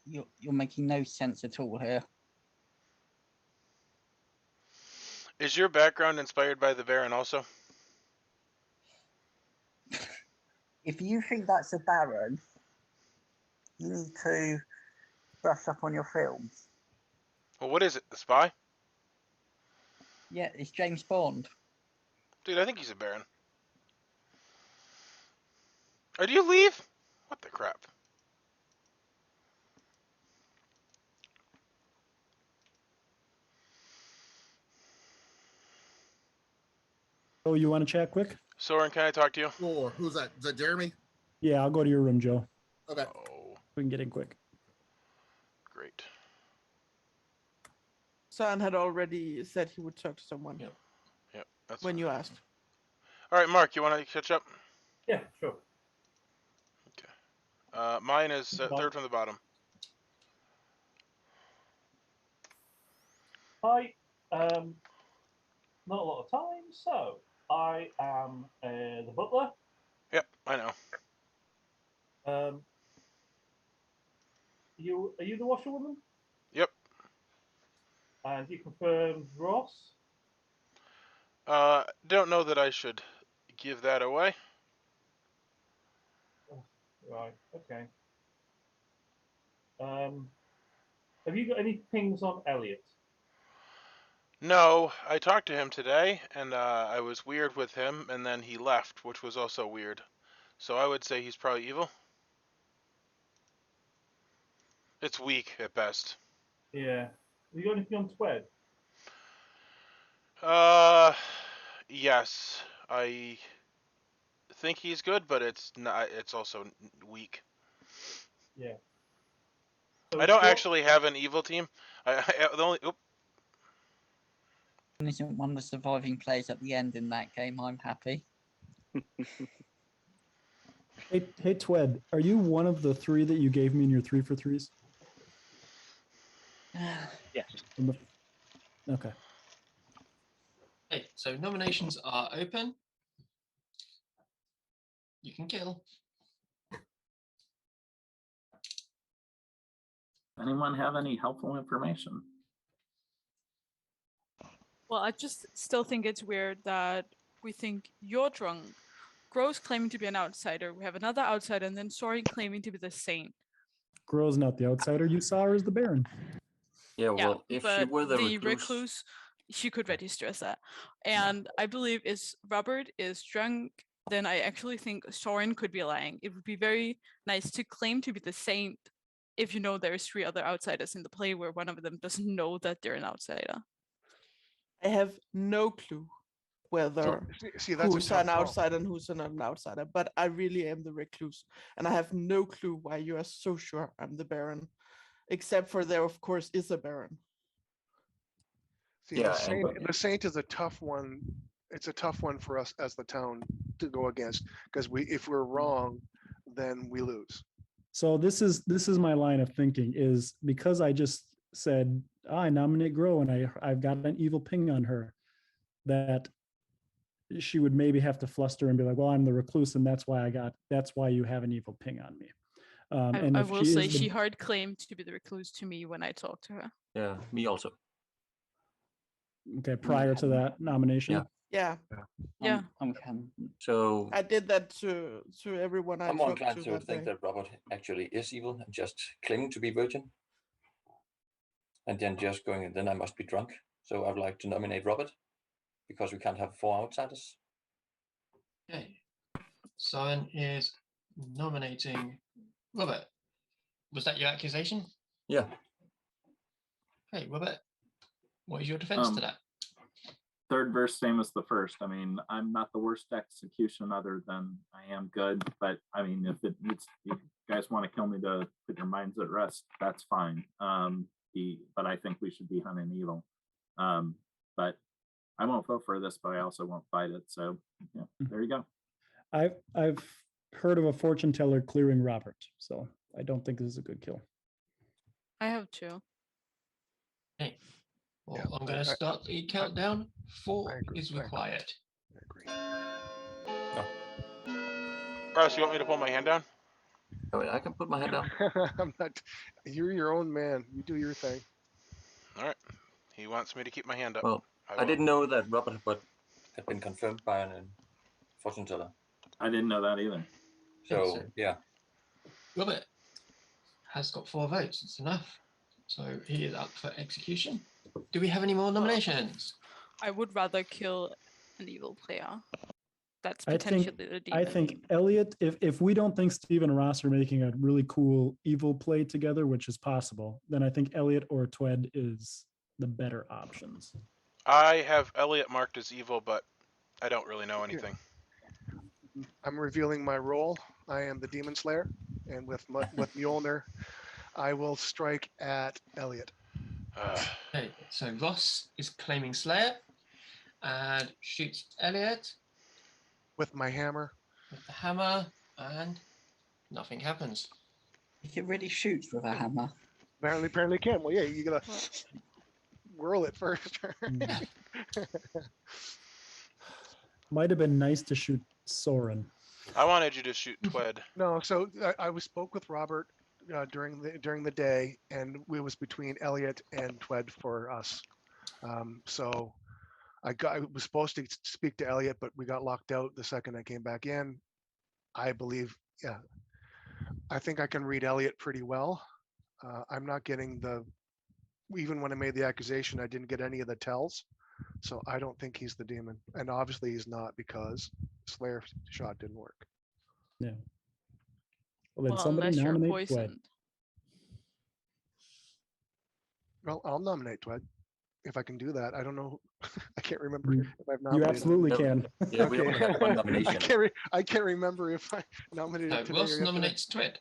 C: you're making no sense at all here.
A: Is your background inspired by the Baron also?
C: If you think that's a Baron, you need to brush up on your films.
A: Well, what is it? The Spy?
C: Yeah, it's James Bond.
A: Dude, I think he's a Baron. Or do you leave? What the crap?
E: Oh, you want to chat quick?
A: Soren, can I talk to you?
F: Sure. Who's that? Is that Jeremy?
E: Yeah, I'll go to your room, Joe.
F: Okay.
A: Oh,
E: We can get in quick.
A: great.
K: San had already said he would talk to someone.
A: Yep, that's
K: when
A: fine.
K: you asked.
A: All right, Mark, you want to catch up?
H: Yeah, sure.
A: Okay. Mine is 3rd from the bottom.
H: Hi. Not a lot of time, so I am the butler.
A: Yep, I know.
H: Are you the washerwoman?
A: Yep.
H: And you confirmed Ross?
A: Don't know that I should give that away.
H: Right, okay. Have you got any pings on Elliot?
A: No, I talked to him today, and I was weird with him, and then he left, which was also weird. So I would say he's probably evil. It's weak at best.
H: Yeah. Have you got anything on Twed?
A: Yes, I think he's good, but it's not. It's also weak.
H: Yeah.
A: I don't actually have an evil team. The only. Oop.
C: Isn't one of the surviving players at the end in that game? I'm happy.
E: Hey, Twed, are you one of the 3 that you gave me in your 3 for 3s?
G: Yes.
E: Okay.
B: Okay, so nominations are open. You can kill.
I: Anyone have any helpful information?
J: Well, I just still think it's weird that we think you're drunk, Gro's claiming to be an outsider, we have another outsider, and then Soren claiming to be the saint.
E: Gro's not the outsider. You saw her as the Baron.
L: Yeah, well, if she
J: but
L: were the recluse,
J: recluse, she could register as that. And I believe is Robert is drunk, then I actually think Soren could be lying. It would be very nice to claim to be the saint if you know there's 3 other outsiders in the play where one of them doesn't know that they're an outsider.
K: I have no clue whether
D: see, that's
K: who's an outsider and who's not an outsider, but I really am the recluse, and I have no clue why you are so sure I'm the Baron, except for there, of course, is a Baron.
D: See, the saint is a tough one. It's a tough one for us as the town to go against, because if we're wrong, then we lose.
E: So this is my line of thinking, is because I just said I nominate Gro and I've got an evil ping on her, that she would maybe have to fluster and be like, well, I'm the recluse, and that's why you have an evil ping on me. And
J: I
E: if
J: will say she hard claimed to be the recluse to me when I talked to her.
L: Yeah, me also.
E: Okay, prior to that nomination.
K: Yeah.
L: So
K: I did that to everyone I
L: I'm more
K: talked
L: inclined to
K: that
L: think
K: day.
L: that Robert actually is evil and just claiming to be virgin, and then just going, and then I must be drunk. So I'd like to nominate Robert because we can't have 4 outsiders.
B: Okay, Soren is nominating Robert. Was that your accusation?
L: Yeah.
B: Hey, Robert, what is your defense to that?
I: Third verse, same as the first. I mean, I'm not the worst execution other than I am good, but I mean, if you guys want to kill me to put your minds at rest, that's fine. But I think we should be hunting evil. But I won't vote for this, but I also won't fight it. So yeah, there you go.
E: I've heard of a fortune teller clearing Robert, so I don't think this is a good kill.
J: I have 2.
B: Okay. Well, I'm going to start the countdown. 4 is required.
D: I agree.
A: Ross, you want me to pull my hand down?
L: I mean, I can put my hand down.
D: I'm not. You're your own man. You do your thing.
A: All right. He wants me to keep my hand up.
L: Well, I didn't know that Robert had been confirmed by a fortune teller.
I: I didn't know that either.
L: So yeah.
B: Robert has got 4 votes. It's enough. So he is up for execution. Do we have any more nominations?
J: I would rather kill an evil player. That's potentially the demon.
E: I think Elliot, if we don't think Steve and Ross are making a really cool evil play together, which is possible, then I think Elliot or Twed is the better options.
A: I have Elliot marked as evil, but I don't really know anything.
D: I'm revealing my role. I am the Demon Slayer, and with Mjolnir, I will strike at Elliot.
B: Okay, so Ross is claiming Slayer and shoots Elliot
D: with my hammer.
B: With the hammer, and nothing happens.
C: It really shoots with a hammer.
D: Apparently can. Well, yeah, you gotta whirl it first.
E: Might have been nice to shoot Soren.
A: I wanted you to shoot Twed.
D: No, so I spoke with Robert during the day, and it was between Elliot and Twed for us. So I was supposed to speak to Elliot, but we got locked out the second I came back in. I believe, yeah, I think I can read Elliot pretty well. I'm not getting even when I made the accusation, I didn't get any of the tells. So I don't think he's the demon. And obviously he's not, because Slayer shot didn't work.
E: Yeah. Well, then
J: Well,
E: somebody
J: unless you're
E: nominate Twed.
J: poisoned.
D: Well, I'll nominate Twed if I can do that. I don't know. I can't remember
E: You-
D: if I've
E: You
D: nominated.
E: absolutely
L: No,
E: can.
L: Yeah, we
D: Okay.
L: only have one nomination.
D: I can't remember if I nominated
B: So
D: today or
B: Ross
D: yesterday.
B: nominates Twed.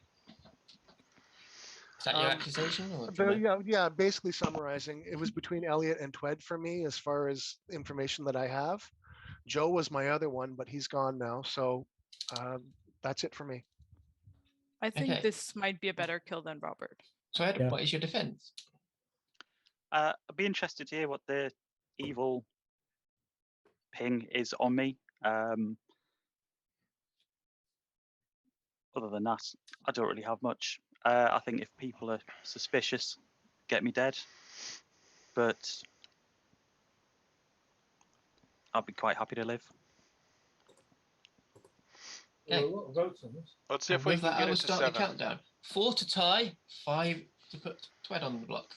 B: Is that your accusation? Or do you
D: But
B: wanna-
D: yeah, basically summarizing, it was between Elliot and Twed for me as far as information that I have. Joe was my other one, but he's gone now. So that's it for me.
J: I think
B: Okay.
J: this might be a better kill than Robert.
B: Twed,
E: Yeah.
B: what is your defense?
G: I'd be interested to hear what the evil ping is on me. Other than that, I don't really have much. I think if people are suspicious, get me dead. But I'd be quite happy to live.
H: There were a lot of votes on this.
A: Let's see
B: And
A: if we
B: with
A: can
B: that, I
A: get
B: will
A: it to
B: start the
A: 7.
B: countdown. 4 to tie, 5 to put Twed on the block.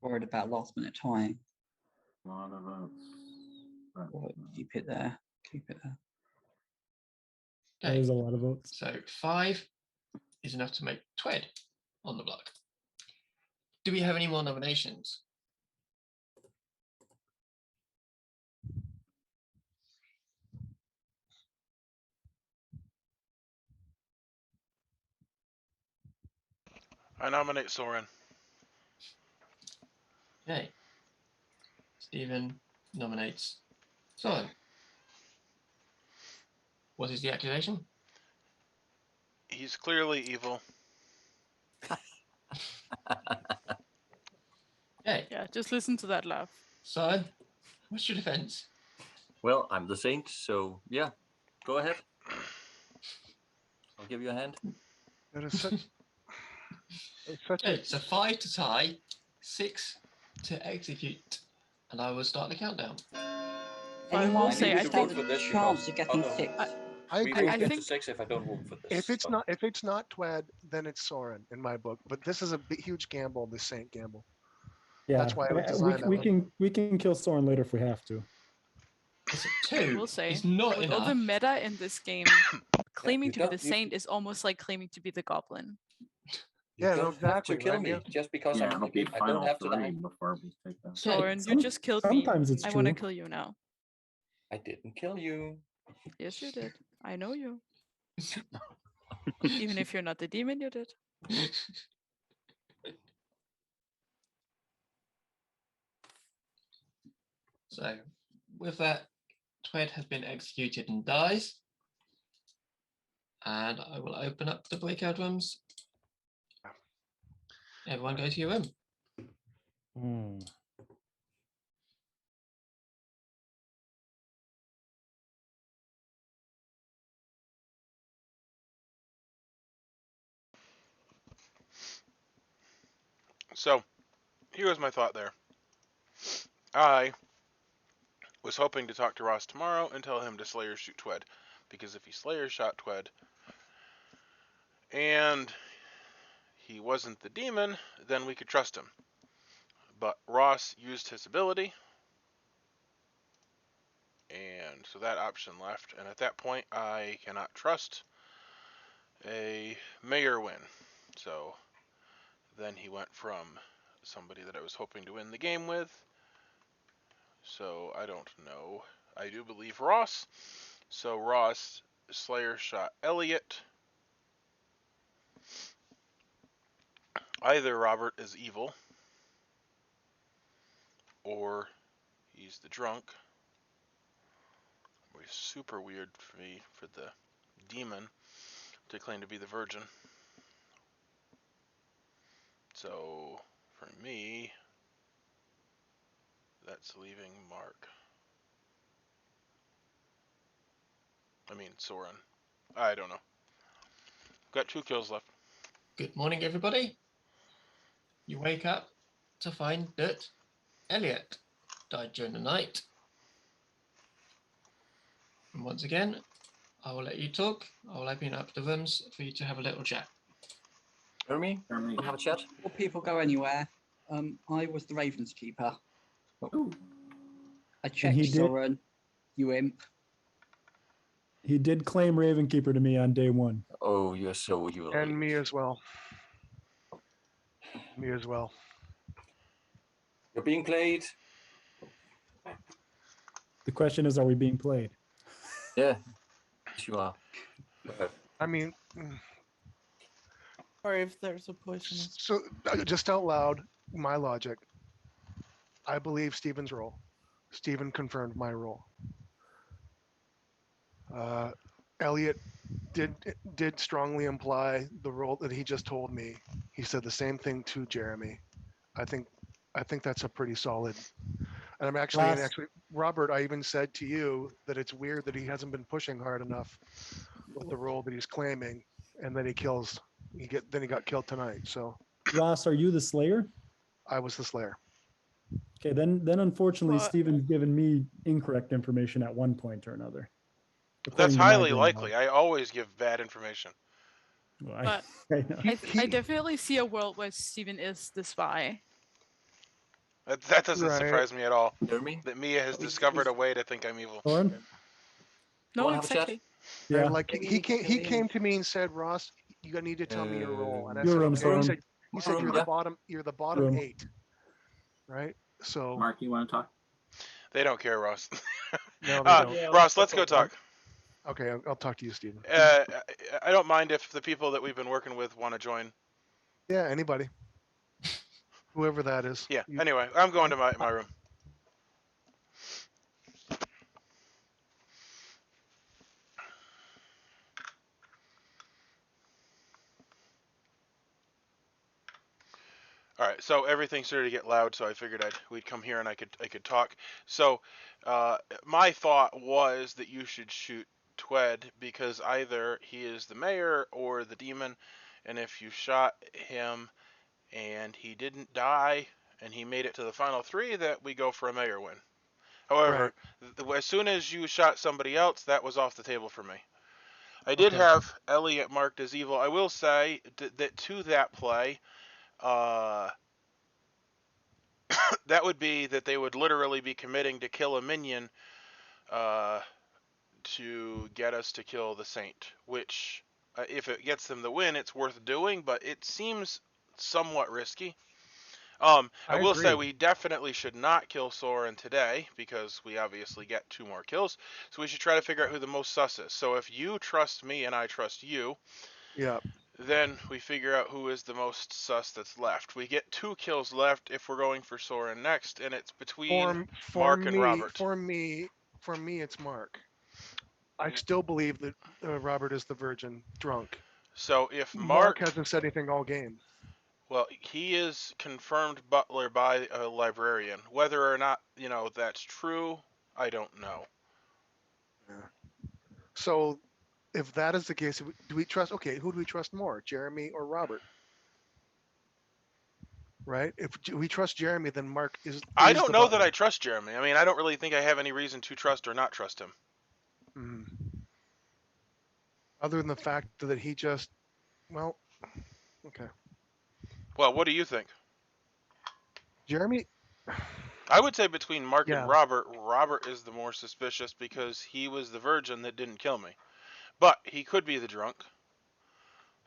C: Worried about last minute tying.
I: A lot of votes. But,
C: Well, keep it there. Keep it there.
B: Okay,
E: There's a lot of votes.
B: so 5 is enough to make Twed on the block. Do we have any more nominations?
A: I nominate Soren.
B: Okay. Stephen nominates Soren. What is the accusation?
A: He's clearly evil.
B: Okay,
J: Yeah, just listen to that laugh.
B: Soren, what's your defense?
L: Well, I'm the saint, so yeah, go ahead. I'll give you a hand.
D: That is such, it's such
B: Okay, so 5 to tie, 6 to execute, and I will start the countdown.
J: I will
C: Anyone
J: say,
C: who
J: I
C: stands
J: think-
C: a chance of getting 6.
D: I
L: We
D: agree.
L: will
J: I
L: get
J: think-
L: to 6 if I don't vote for this.
D: If it's
L: but-
D: not Twed, then it's Soren in my book. But this is a huge gamble, the Saint gamble.
E: Yeah,
D: That's why I would design that one.
E: we can kill Soren later if we have to.
B: It's a
J: I
B: 2.
J: will say,
B: It's not
J: with
B: enough.
J: all the meta in this game, claiming
L: you
J: to be the
L: don't- you-
J: saint is almost like claiming to be the goblin.
L: You
D: Yeah, no,
L: don't have
D: exactly,
L: to kill
D: right,
L: me
D: Neil?
L: just because
I: yeah,
L: I'm
I: it'll
L: the
I: be
L: king. I don't
I: final
L: have to
I: 3
L: die.
I: before we take that.
J: Soren, you
E: some-
J: just killed me.
E: Sometimes it's
J: I
E: true.
J: want to kill you now.
L: I didn't kill you.
J: Yes, you did. I know you. Even if you're not the demon, you did.
B: So, with that, Twed has been executed and dies. And I will open up the breakout rooms. Everyone go to your room.
E: Hmm.
A: So, here was my thought there. I was hoping to talk to Ross tomorrow and tell him to Slayer shoot Twed. Because if he Slayer shot Twed and he wasn't the demon, then we could trust him. But Ross used his ability, and so that option left. And at that point, I cannot trust a mayor win. So then he went from somebody that I was hoping to win the game with. So I don't know. I do believe Ross. So Ross Slayer shot Elliot. Either Robert is evil, or he's the drunk. It was super weird for me for the demon to claim to be the virgin. So for me, that's leaving Mark. I mean, Soren. I don't know. Got 2 kills left.
B: Good morning, everybody. You wake up to find that Elliot died during the night. And once again, I will let you talk. I will open up the rooms for you to have a little chat.
L: Jeremy,
I: Jeremy.
L: have a chat.
C: Before people go anywhere, I was the Ravenkeeper.
I: Ooh.
C: I checked
E: he did-
C: Soren, you imp.
E: He did claim Ravenkeeper to me on day 1.
L: Oh, you're so evil.
D: And me as well. Me as well.
L: You're being played.
E: The question is, are we being played?
L: Yeah, yes, you are.
D: I mean,
K: Or if there's a poison.
D: so just out loud, my logic. I believe Steven's role. Steven confirmed my role. Elliot did strongly imply the role that he just told me. He said the same thing to Jeremy. I think that's a pretty solid. And I'm actually, Robert, I even said to you that it's weird that he hasn't been pushing hard enough with the role that he's claiming, and then he got killed tonight. So
E: Ross, are you the Slayer?
D: I was the Slayer.
E: Okay, then unfortunately,
J: Well-
E: Steven's given me incorrect information at one point or another.
A: That's
E: according to my
A: highly
E: brain
A: likely.
E: log.
A: I always give bad information.
E: Well,
J: But
E: I know.
J: I definitely see a world where Steven is the spy.
A: That doesn't
D: Right.
A: surprise me at all.
L: Jeremy,
A: That Mia has discovered a way to think I'm evil.
E: Thorin?
J: No,
L: wanna have a chat?
J: exactly.
E: Yeah.
D: Like he came to me and said, Ross, you need to tell me your role. And I
E: Your
D: said,
E: room,
D: okay.
E: Soren.
D: He said
L: Room,
D: you're
L: yeah.
D: the bottom. You're the bottom
E: Room.
D: 8, right? So
I: Mark, you want to talk?
A: They don't care, Ross.
D: no, they don't.
H: Yeah,
A: Ross, let's go talk.
D: Okay, I'll talk to you, Steven.
A: I don't mind if the people that we've been working with want to join.
D: Yeah, anybody, whoever that is.
A: Yeah.
D: You-
A: Anyway, I'm going to my room. All right, so everything started to get loud, so I figured we'd come here and I could talk. So, my thought was that you should shoot Twed because either he is the mayor or the demon, and if you shot him and he didn't die and he made it to the final 3, that we go for a mayor win. However, as soon as you shot somebody else, that was off the table for me. I did
D: Okay.
A: have Elliot marked as evil. I will say that to that play. That would be that they would literally be committing to kill a minion to get us to kill the saint, which if it gets them the win, it's worth doing, but it seems somewhat risky. I will say we definitely should not kill Soren today because we obviously get 2 more kills, so we should try to figure out who the most sus is. So if you trust me and I trust you,
D: Yeah.
A: then we figure out who is the most sus that's left. We get 2 kills left if we're going for Soren next, and it's between Mark and Robert.
D: For me, it's Mark. I still believe that Robert is the virgin drunk.
A: So if
D: Mark hasn't said anything all game.
A: well, he is confirmed butler by a librarian. Whether or not, that's true, I don't know.
D: Yeah. So if that is the case, do we trust? Okay, who do we trust more, Jeremy or Robert? Right? If we trust Jeremy, then Mark is.
A: I don't know that I trust Jeremy. I mean, I don't really think I have any reason to trust or not trust him.
D: Mm. Other than the fact that he just, well, okay.
A: Well, what do you think?
D: Jeremy?
A: I would say between Mark
D: Yeah.
A: and Robert, Robert is the more suspicious because he was the virgin that didn't kill me. But he could be the drunk.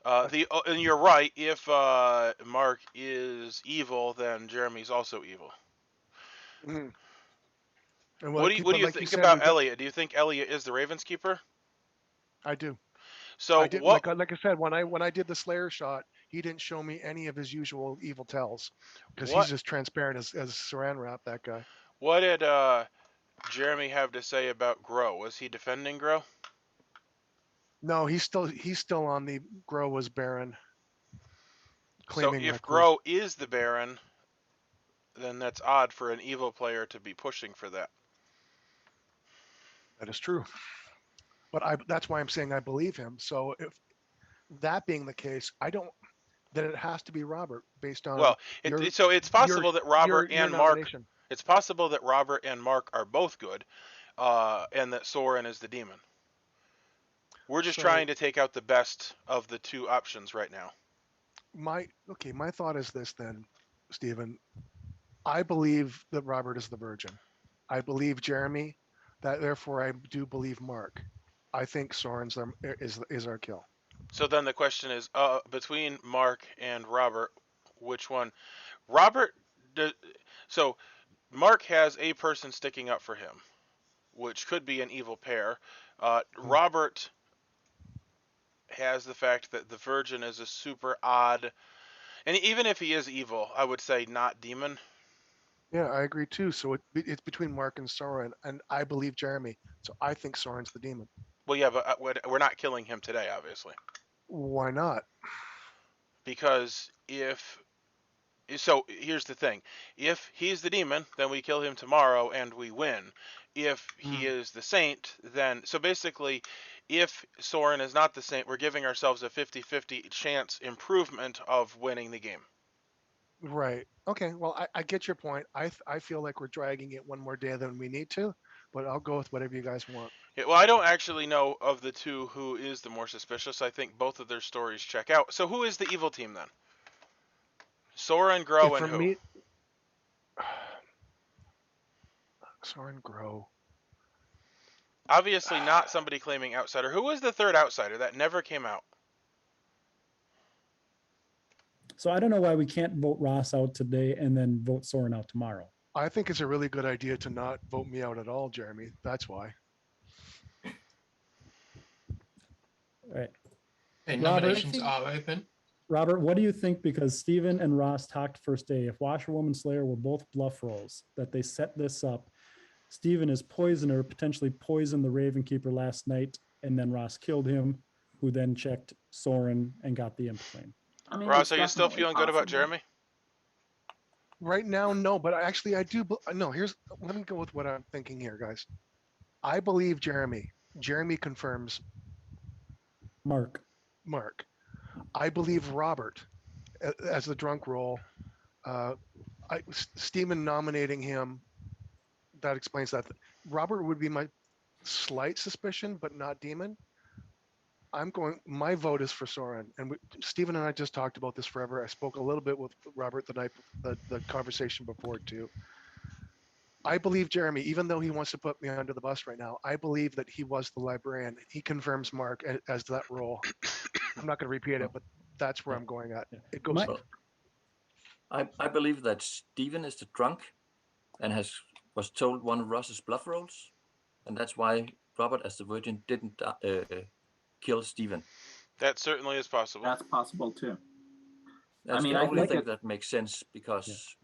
A: And you're right. If Mark is evil, then Jeremy's also evil.
D: Mm. And
A: What do you think about Elliot? Do you think Elliot is the Ravenskeeper?
D: I do.
A: So
D: I did,
A: what?
D: like I said, when I did the Slayer shot, he didn't show me any of his usual evil tells because he's just transparent as Saran Wrap, that guy.
A: What did Jeremy have to say about Grow? Was he defending Grow?
D: No, he's still on the Grow was Baron.
A: So if Grow is the Baron, then that's odd for an evil player to be pushing for that.
D: That is true. But that's why I'm saying I believe him. So if that being the case, then it has to be Robert based on
A: Well, so it's possible that Robert
D: your
A: and Mark.
D: nomination.
A: It's possible that Robert and Mark are both good, and that Soren is the demon. We're just trying to take out the best of the two options right now.
D: My thought is this then, Stephen. I believe that Robert is the virgin. I believe Jeremy. Therefore, I do believe Mark. I think Soren's is our kill.
A: So then the question is, between Mark and Robert, which one? Robert. So Mark has a person sticking up for him, which could be an evil pair. Robert has the fact that the virgin is a super odd, and even if he is evil, I would say not demon.
D: Yeah, I agree too. So it's between Mark and Soren, and I believe Jeremy. So I think Soren's the demon.
A: Well, yeah, but we're not killing him today, obviously.
D: Why not?
A: Because so here's the thing. If he's the demon, then we kill him tomorrow and we win. If he is the saint, then... So basically, if Soren is not the saint, we're giving ourselves a 50-50 chance improvement of winning the game.
D: Right. Okay. Well, I get your point. I feel like we're dragging it one more day than we need to, but I'll go with whatever you guys want.
A: Yeah, well, I don't actually know of the two who is the more suspicious. I think both of their stories check out. So who is the evil team then? Soren, Grow, and who?
D: Soren, Grow.
A: Obviously not somebody claiming outsider. Who was the third outsider that never came out?
E: So I don't know why we can't vote Ross out today and then vote Soren out tomorrow.
D: I think it's a really good idea to not vote me out at all, Jeremy. That's why.
E: All right.
B: Okay, nominations are open.
E: Robert, what do you think? Because Stephen and Ross talked first day. If Washerwoman Slayer were both bluff rolls, that they set this up. Stephen is poisoner, potentially poisoned the Ravenkeeper last night, and then Ross killed him, who then checked Soren and got the imp claim.
I: I mean,
A: Ross, are you still feeling good about Jeremy?
D: Right now, no, but actually I do. No, let me go with what I'm thinking here, guys. I believe Jeremy. Jeremy confirms
E: Mark.
D: I believe Robert as the drunk roll. Stephen nominating him, that explains that. Robert would be my slight suspicion, but not demon. My vote is for Soren, and Stephen and I just talked about this forever. I spoke a little bit with Robert the conversation before too. I believe Jeremy, even though he wants to put me under the bus right now, I believe that he was the librarian. He confirms Mark as that role. I'm not going to repeat it, but that's where I'm going at. It goes.
L: I believe that Stephen is the drunk and was told one of Ross's bluff rolls, and that's why Robert, as the virgin, didn't kill Stephen.
A: That certainly is possible.
I: That's possible too.
L: That's the only thing that makes sense because,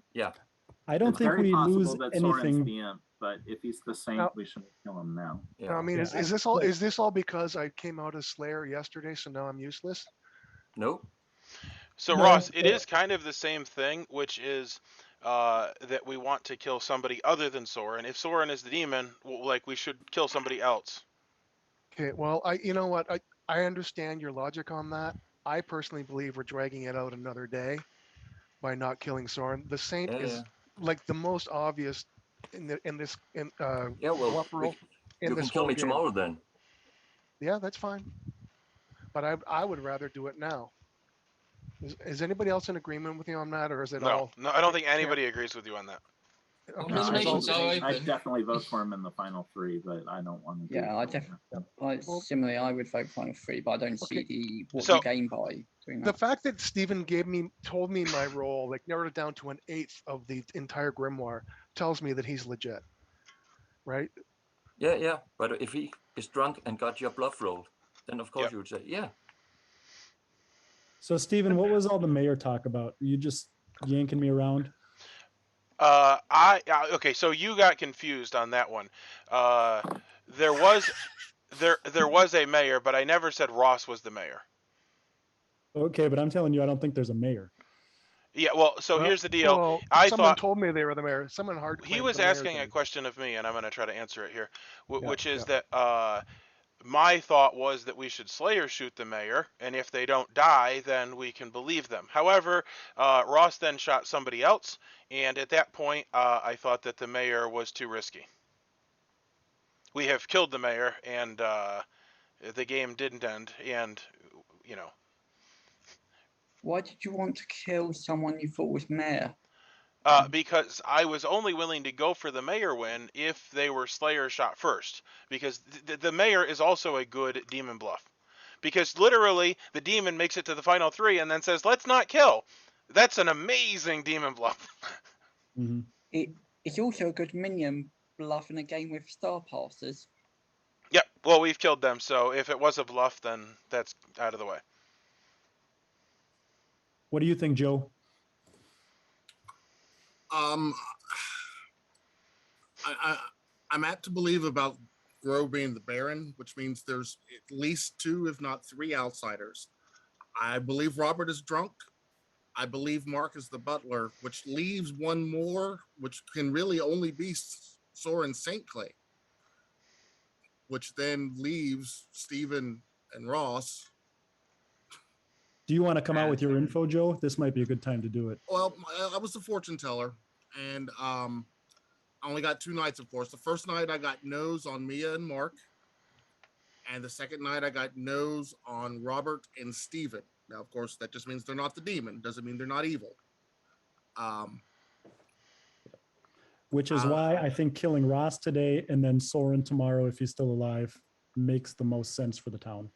E: I don't think we lose
I: that
E: anything.
I: The imp, but if he's the saint, we shouldn't kill him now.
D: I mean, is this all because I came out as Slayer yesterday, so now I'm useless?
L: No.
A: So Ross, it is kind of the same thing, which is that we want to kill somebody other than Soren. If Soren is the demon, we should kill somebody else.
D: Okay, well, you know what? I understand your logic on that. I personally believe we're dragging it out another day by not killing Soren. The Saint is like the most obvious in this bluff roll.
L: You can kill me tomorrow then.
D: Yeah, that's fine. But I would rather do it now. Is anybody else in agreement with you on that, or is it all?
A: No, I don't think anybody agrees with you on that.
D: Okay,
I: I definitely vote for him in the final three, but I don't want to.
C: Yeah, I definitely. Similarly, I would vote final three, but I don't see what you gain by doing that.
D: The fact that Stephen told me my role, narrowed it down to an eighth of the entire grimoire, tells me that he's legit, right?
L: Yeah. But if he is drunk and got your bluff rolled, then of course you would say, yeah.
E: So Stephen, what was all the mayor talk about? You just yanking me around?
A: Okay, so you got confused on that one. There was a mayor, but I never said Ross was the mayor.
E: Okay, but I'm telling you, I don't think there's a mayor.
A: Yeah, well, so
D: Well,
A: here's the deal.
D: Well,
A: I
D: someone
A: thought
D: told me they were the mayor. Someone hard
A: he
D: claimed
A: was
D: the mayor
A: asking a
D: thing.
A: question of me, and I'm going to try to answer it here,
D: Yeah,
A: which is
D: yeah.
A: that my thought was that we should Slayer shoot the mayor, and if they don't die, then we can believe them. However, Ross then shot somebody else, and at that point, I thought that the mayor was too risky. We have killed the mayor, and the game didn't end, and, you know.
C: Why did you want to kill someone you thought was mayor?
A: Because I was only willing to go for the mayor win if they were Slayer shot first. Because the mayor is also a good demon bluff. Because literally, the demon makes it to the final 3 and then says, let's not kill. That's an amazing demon bluff.
E: Mm-hmm.
C: It's also a good minion bluff in a game with star passes.
A: Yep, well, we've killed them, so if it was a bluff, then that's out of the way.
E: What do you think, Joe?
F: I'm apt to believe about Gro being the Baron, which means there's at least 2, if not 3 outsiders. I believe Robert is drunk. I believe Mark is the butler, which leaves one more, which can really only be Soren St. Clay, which then leaves Stephen and Ross.
E: Do you want to come out with your info, Joe? This might be a good time to do it.
F: Well, I was the fortune teller, and I only got 2 nights, of course. The first night I got no's on Mia and Mark, and the second night I got no's on Robert and Stephen. Now, of course, that just means they're not the demon. Doesn't mean they're not evil.
E: Which is why I think killing Ross today and then Soren tomorrow, if he's still alive, makes the most sense for the town.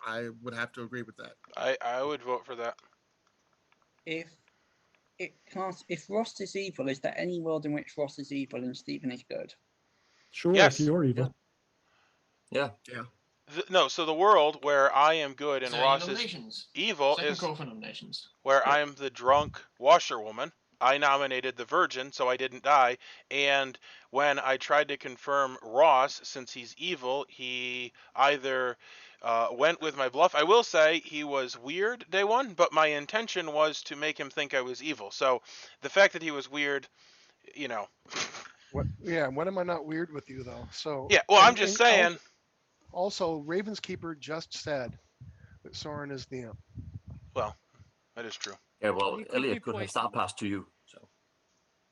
F: I would have to agree with that.
A: I would vote for that.
C: If Ross is evil, is there any world in which Ross is evil and Stephen is good?
E: Sure,
A: Yes.
E: if you're evil.
L: Yeah.
F: Yeah.
A: No, so the world where I am good and Ross is evil
B: Second
A: is
B: call for nominations.
A: where I am the drunk washerwoman. I nominated the virgin, so I didn't die. And when I tried to confirm Ross, since he's evil, he either went with my bluff. I will say he was weird day 1, but my intention was to make him think I was evil. So the fact that he was weird, you know.
D: What? Yeah. When am I not weird with you though? So.
A: Yeah. Well, I'm just saying.
D: Also, Ravenkeeper just said that Soren is the imp.
A: Well, that is true.
L: Yeah, well,
J: You could
L: Elliot
J: be
L: could have
J: poisoned.
L: star passed to you, so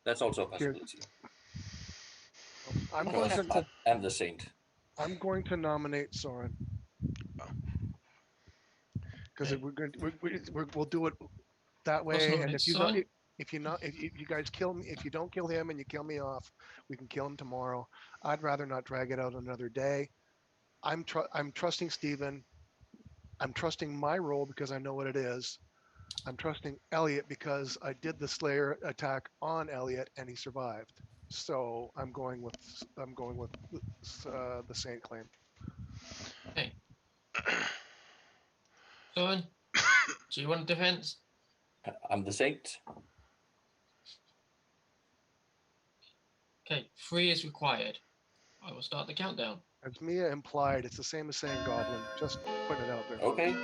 L: that's also a possibility.
D: I'm
L: Because
D: going to.
L: I'm the saint.
D: I'm going to nominate Soren because we'll do it that way. And if you don't, if you guys kill me, if you don't kill him and you kill me off, we can kill him tomorrow. I'd rather not drag it out another day. I'm trusting Stephen. I'm trusting my role because I know what it is. I'm trusting Elliot because I did the Slayer attack on Elliot and he survived. So I'm going with the Saint claim.
B: Okay. Soren, do you want defense?
L: I'm the saint.
B: Okay, 3 is required. I will start the countdown.
D: As Mia implied, it's the same as saying goblin. Just putting it out there.
L: Okay.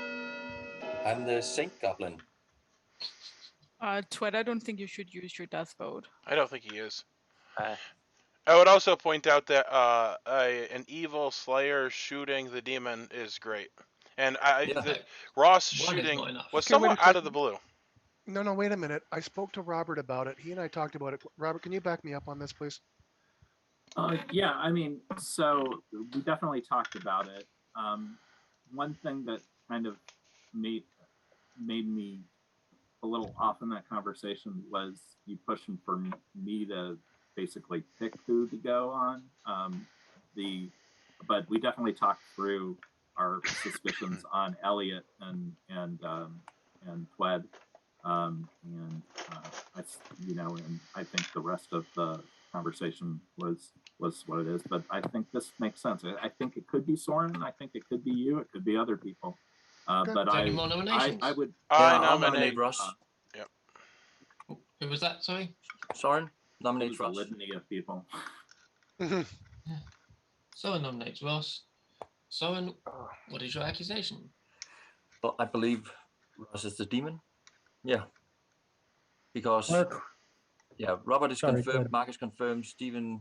L: I'm the saint goblin.
J: Twed, I don't think you should use your death vote.
A: I don't think he is. I would also point out that an evil Slayer shooting the demon is great. And Ross shooting was somewhat out of the blue.
D: No, wait a minute. I spoke to Robert about it. He and I talked about it. Robert, can you back me up on this, please?
I: Yeah, I mean, so we definitely talked about it. One thing that kind of made me a little off in that conversation was you pushing for me to basically pick who to go on. But we definitely talked through our suspicions on Elliot and Twed, and I think the rest of the conversation was what it is. But I think this makes sense. I think it could be Soren. I think it could be you. It could be other people. But I would.
L: I'll nominate Ross.
A: Yep.
B: Who was that? Sorry.
L: Soren nominates Ross.
I: A litany of people.
B: Soren nominates Ross. Soren, what is your accusation?
L: Well, I believe Ross is the demon. Yeah. because
E: Mark,
L: yeah, Robert is
E: Sorry, go
L: confirmed,
E: ahead.
L: Mark is confirmed, Stephen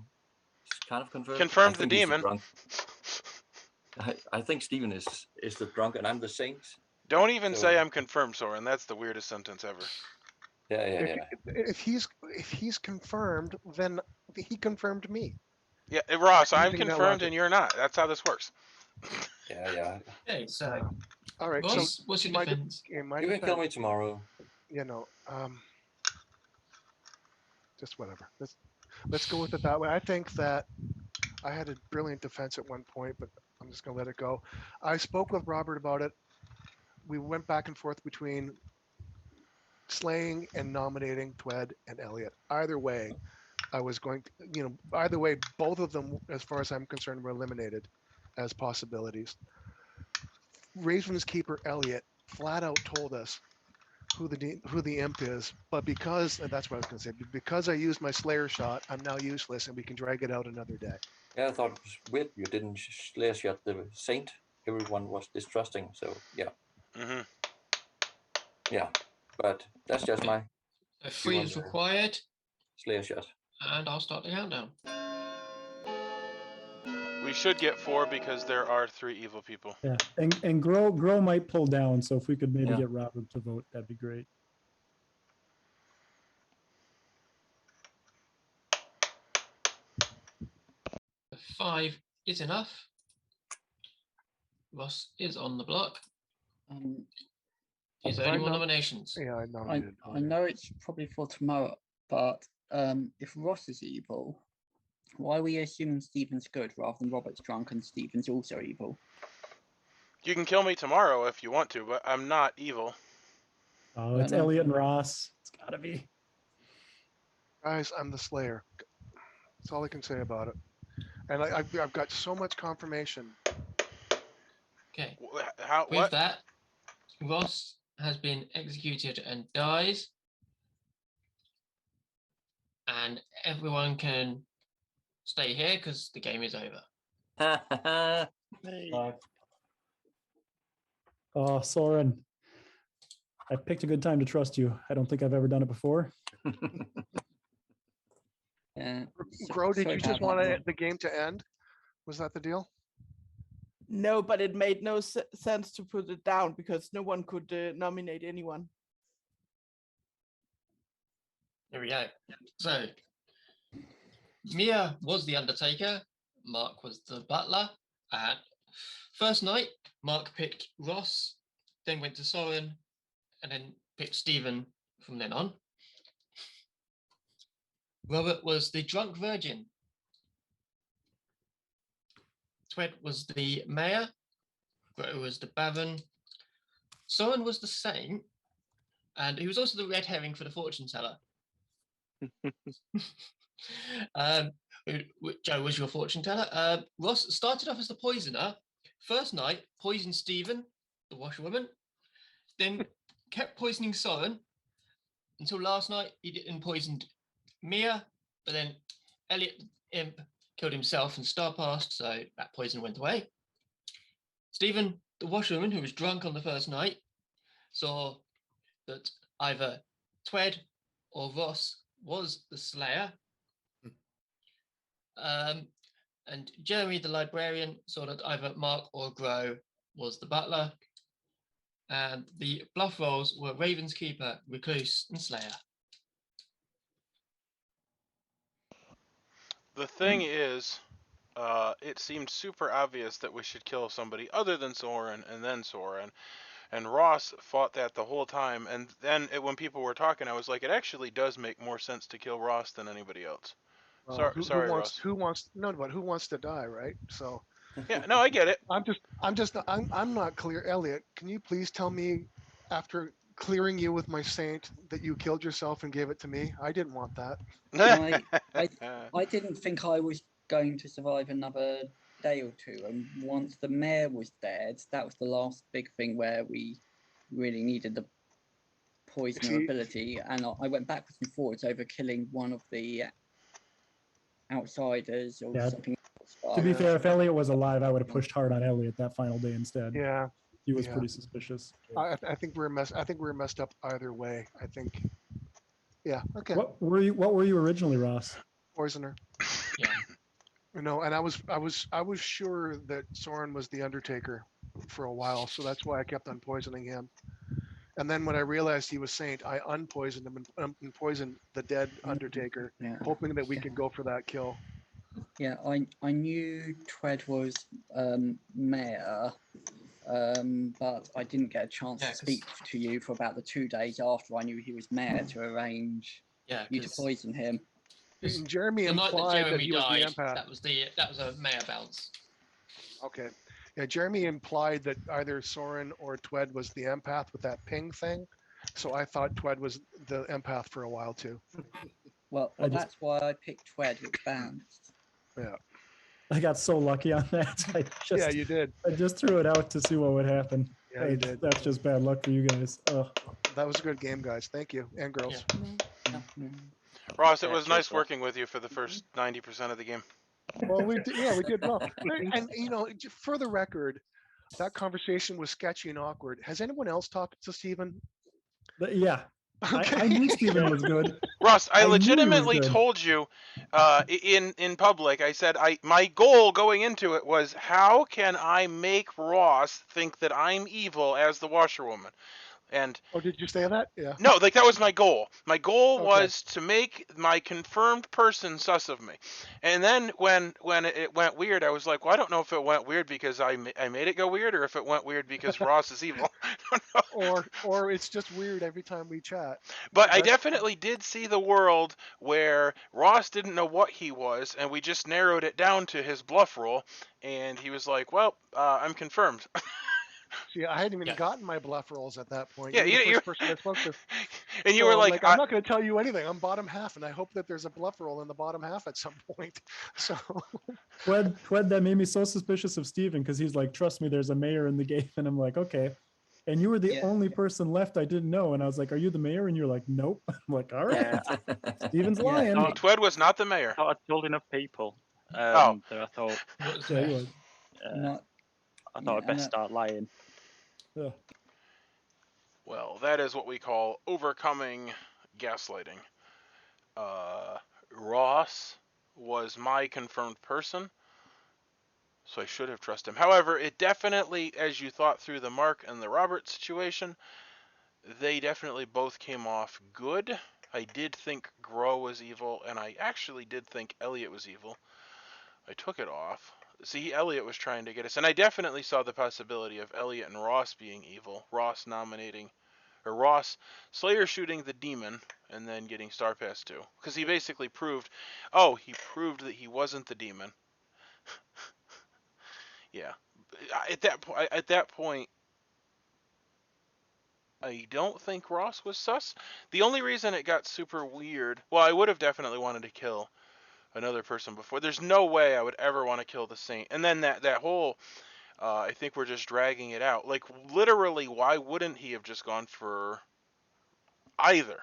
L: is kind of confirmed.
A: Confirmed
L: I
A: the
L: think he's
A: demon.
L: drunk. I think Stephen is the drunk and I'm the saint.
A: Don't even
L: So-
A: say I'm confirmed, Soren. That's the weirdest sentence ever.
L: Yeah.
D: If he's confirmed, then he confirmed me.
A: Yeah, Ross, I'm
D: Using that
A: confirmed
D: logic.
A: and you're not. That's how this works.
L: Yeah.
B: Okay, so
D: All right.
B: Ross,
D: So
B: what's your
D: my
B: defense?
D: in my
L: You can kill me
D: defense,
L: tomorrow.
D: you know, just whatever. Let's go with it that way. I think that I had a brilliant defense at one point, but I'm just gonna let it go. I spoke with Robert about it. We went back and forth between slaying and nominating Twed and Elliot. Either way, I was going to, either way, both of them, as far as I'm concerned, were eliminated as possibilities. Ravenkeeper Elliot flat out told us who the imp is, but because, and that's what I was going to say, because I used my Slayer shot, I'm now useless, and we can drag it out another day.
L: Yeah, I thought it was weird you didn't Slayer shot the saint. Everyone was distrusting, so yeah.
A: Mm-hmm.
L: Yeah, but that's just my
B: So 3 is required,
L: Slayer shot.
B: and I'll start the countdown.
A: We should get 4 because there are 3 evil people.
E: Yeah, and Grow might pull down, so if we could maybe
L: Yeah.
E: get Robert to vote, that'd be great.
B: The 5 is enough. Ross is on the block. Is there any more nominations?
D: Yeah, I nominated.
C: I know it's probably for tomorrow, but if Ross is evil, why are we assuming Stephen's good rather than Robert's drunk and Stephen's also evil?
A: You can kill me tomorrow if you want to, but I'm not evil.
E: Oh, it's Elliot and Ross. It's gotta be.
D: Guys, I'm the Slayer. That's all I can say about it. And I've got so much confirmation.
B: Okay.
A: How?
B: With
A: What?
B: that, Ross has been executed and dies. And everyone can stay here because the game is over.
E: Oh, Soren. I picked a good time to trust you. I don't think I've ever done it before.
D: Grow, did you just want the game to end? Was that the deal?
K: No, but it made no sense to put it down because no one could nominate anyone.
B: There we go. So, Mia was the Undertaker, Mark was the butler, and first night, Mark picked Ross, then went to Soren, and then picked Stephen from then on. Robert was the drunk virgin. Twed was the mayor. Grow was the baron. Soren was the saint, and he was also the red herring for the fortune teller. Joe was your fortune teller. Ross started off as the poisoner. First night, poisoned Stephen, the washerwoman, then kept poisoning Soren until last night he didn't poisoned Mia, but then Elliot the imp killed himself and star passed, so that poison went away. Stephen, the washerwoman, who was drunk on the first night, saw that either Twed or Ross was the slayer. And Jeremy, the librarian, saw that either Mark or Grow was the butler. And the bluff rolls were Ravenkeeper, Recluse, and Slayer.
A: The thing is, it seemed super obvious that we should kill somebody other than Soren and then Soren. And Ross fought that the whole time. And then when people were talking, I was like, it actually does make more sense to kill Ross than anybody else. Sorry, Ross.
D: Who wants to die, right? So.
A: Yeah, no, I get it.
D: I'm not clear. Elliot, can you please tell me, after clearing you with my saint, that you killed yourself and gave it to me? I didn't want that.
C: I didn't think I was going to survive another day or two. And once the mayor was dead, that was the last big thing where we really needed the poisoner ability. And I went backwards and forwards over killing one of the outsiders or something else.
E: To be fair, if Elliot was alive, I would have pushed hard on Elliot that final day instead.
D: Yeah,
E: he was pretty suspicious.
D: I think we're messed up either way. I think Yeah. Okay.
E: What were you originally, Ross?
D: Poisoner.
B: Yeah.
D: And I was sure that Soren was the Undertaker for a while, so that's why I kept on poisoning him. And then when I realized he was Saint, I unpoisoned him and poisoned the dead Undertaker, hoping that we could go for that kill.
C: Yeah, I knew Twed was mayor, but I didn't get a chance to speak to you for about the 2 days after I knew he was mayor to arrange you to poison him.
D: And Jeremy
B: The night that
D: implied that
B: Jeremy
D: he was the
B: died,
D: empath.
B: that was a mayor bounce.
D: Okay. Yeah, Jeremy implied that either Soren or Twed was the empath with that ping thing. So I thought Twed was the empath for a while too.
C: Well, that's why I picked Twed, which bounced.
D: Yeah.
E: I got so lucky on that.
D: Yeah, you did.
E: I just threw it out to see what would happen.
D: Yeah, you did.
E: That's just bad luck for you guys. Ugh.
D: That was a good game, guys. Thank you. And girls.
A: Ross, it was nice working with you for the first 90% of the game.
D: Well, we did well. And for the record, that conversation was sketchy and awkward. Has anyone else talked to Steven?
E: Yeah. Okay. I knew Steven was good.
A: Ross, I
E: knew he was
A: legitimately
E: good.
A: told you in public, I said my goal going into it was how can I make Ross think that I'm evil as the Washerwoman? And
D: oh, did you say that? Yeah.
A: No, like that was my goal. My goal was to make my confirmed person sus of me. And then when it went weird, I was like, well, I don't know if it went weird because I made it go weird or if it went weird because Ross is evil.
D: Or it's just weird every time we chat.
A: But I definitely did see the world where Ross didn't know what he was, and we just narrowed it down to his bluff roll, and he was like, well, I'm confirmed.
D: See, I hadn't even gotten my bluff rolls at that point.
A: Yeah,
D: you were the first person I spoke to.
A: And you were like,
D: I'm not going to tell you anything. I'm bottom half, and I hope that there's a bluff roll in the bottom half at some point. So,
E: Twed, that made me so suspicious of Steven because he's like, trust me, there's a mayor in the game. And I'm like, okay. And you were the only person left I didn't know. And I was like, are you the mayor? And you're like, nope. I'm like, all right. Steven's lying.
A: No, Twed was not the mayor.
G: I thought I'd told enough people. That I thought.
E: Yeah, he was.
G: I thought I'd best start lying.
E: Yeah.
A: Well, that is what we call overcoming gaslighting. Ross was my confirmed person, so I should have trusted him. However, it definitely, as you thought through the Mark and the Robert situation, they definitely both came off good. I did think Grow was evil, and I actually did think Elliot was evil. I took it off. See, Elliot was trying to get us, and I definitely saw the possibility of Elliot and Ross being evil. Ross Slayer shooting the demon and then getting Star Pass 2. Because he basically proved that he wasn't the demon. Yeah. At that point, I don't think Ross was sus. The only reason it got super weird, well, I would have definitely wanted to kill another person before. There's no way I would ever want to kill the Saint. And then that whole, I think we're just dragging it out. Like, literally, why wouldn't he have just gone for either?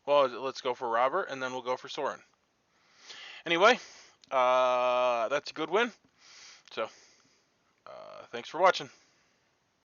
A: Well, let's go for Robert, and then we'll go for Soren. Anyway, that's a good win. So, thanks for watching.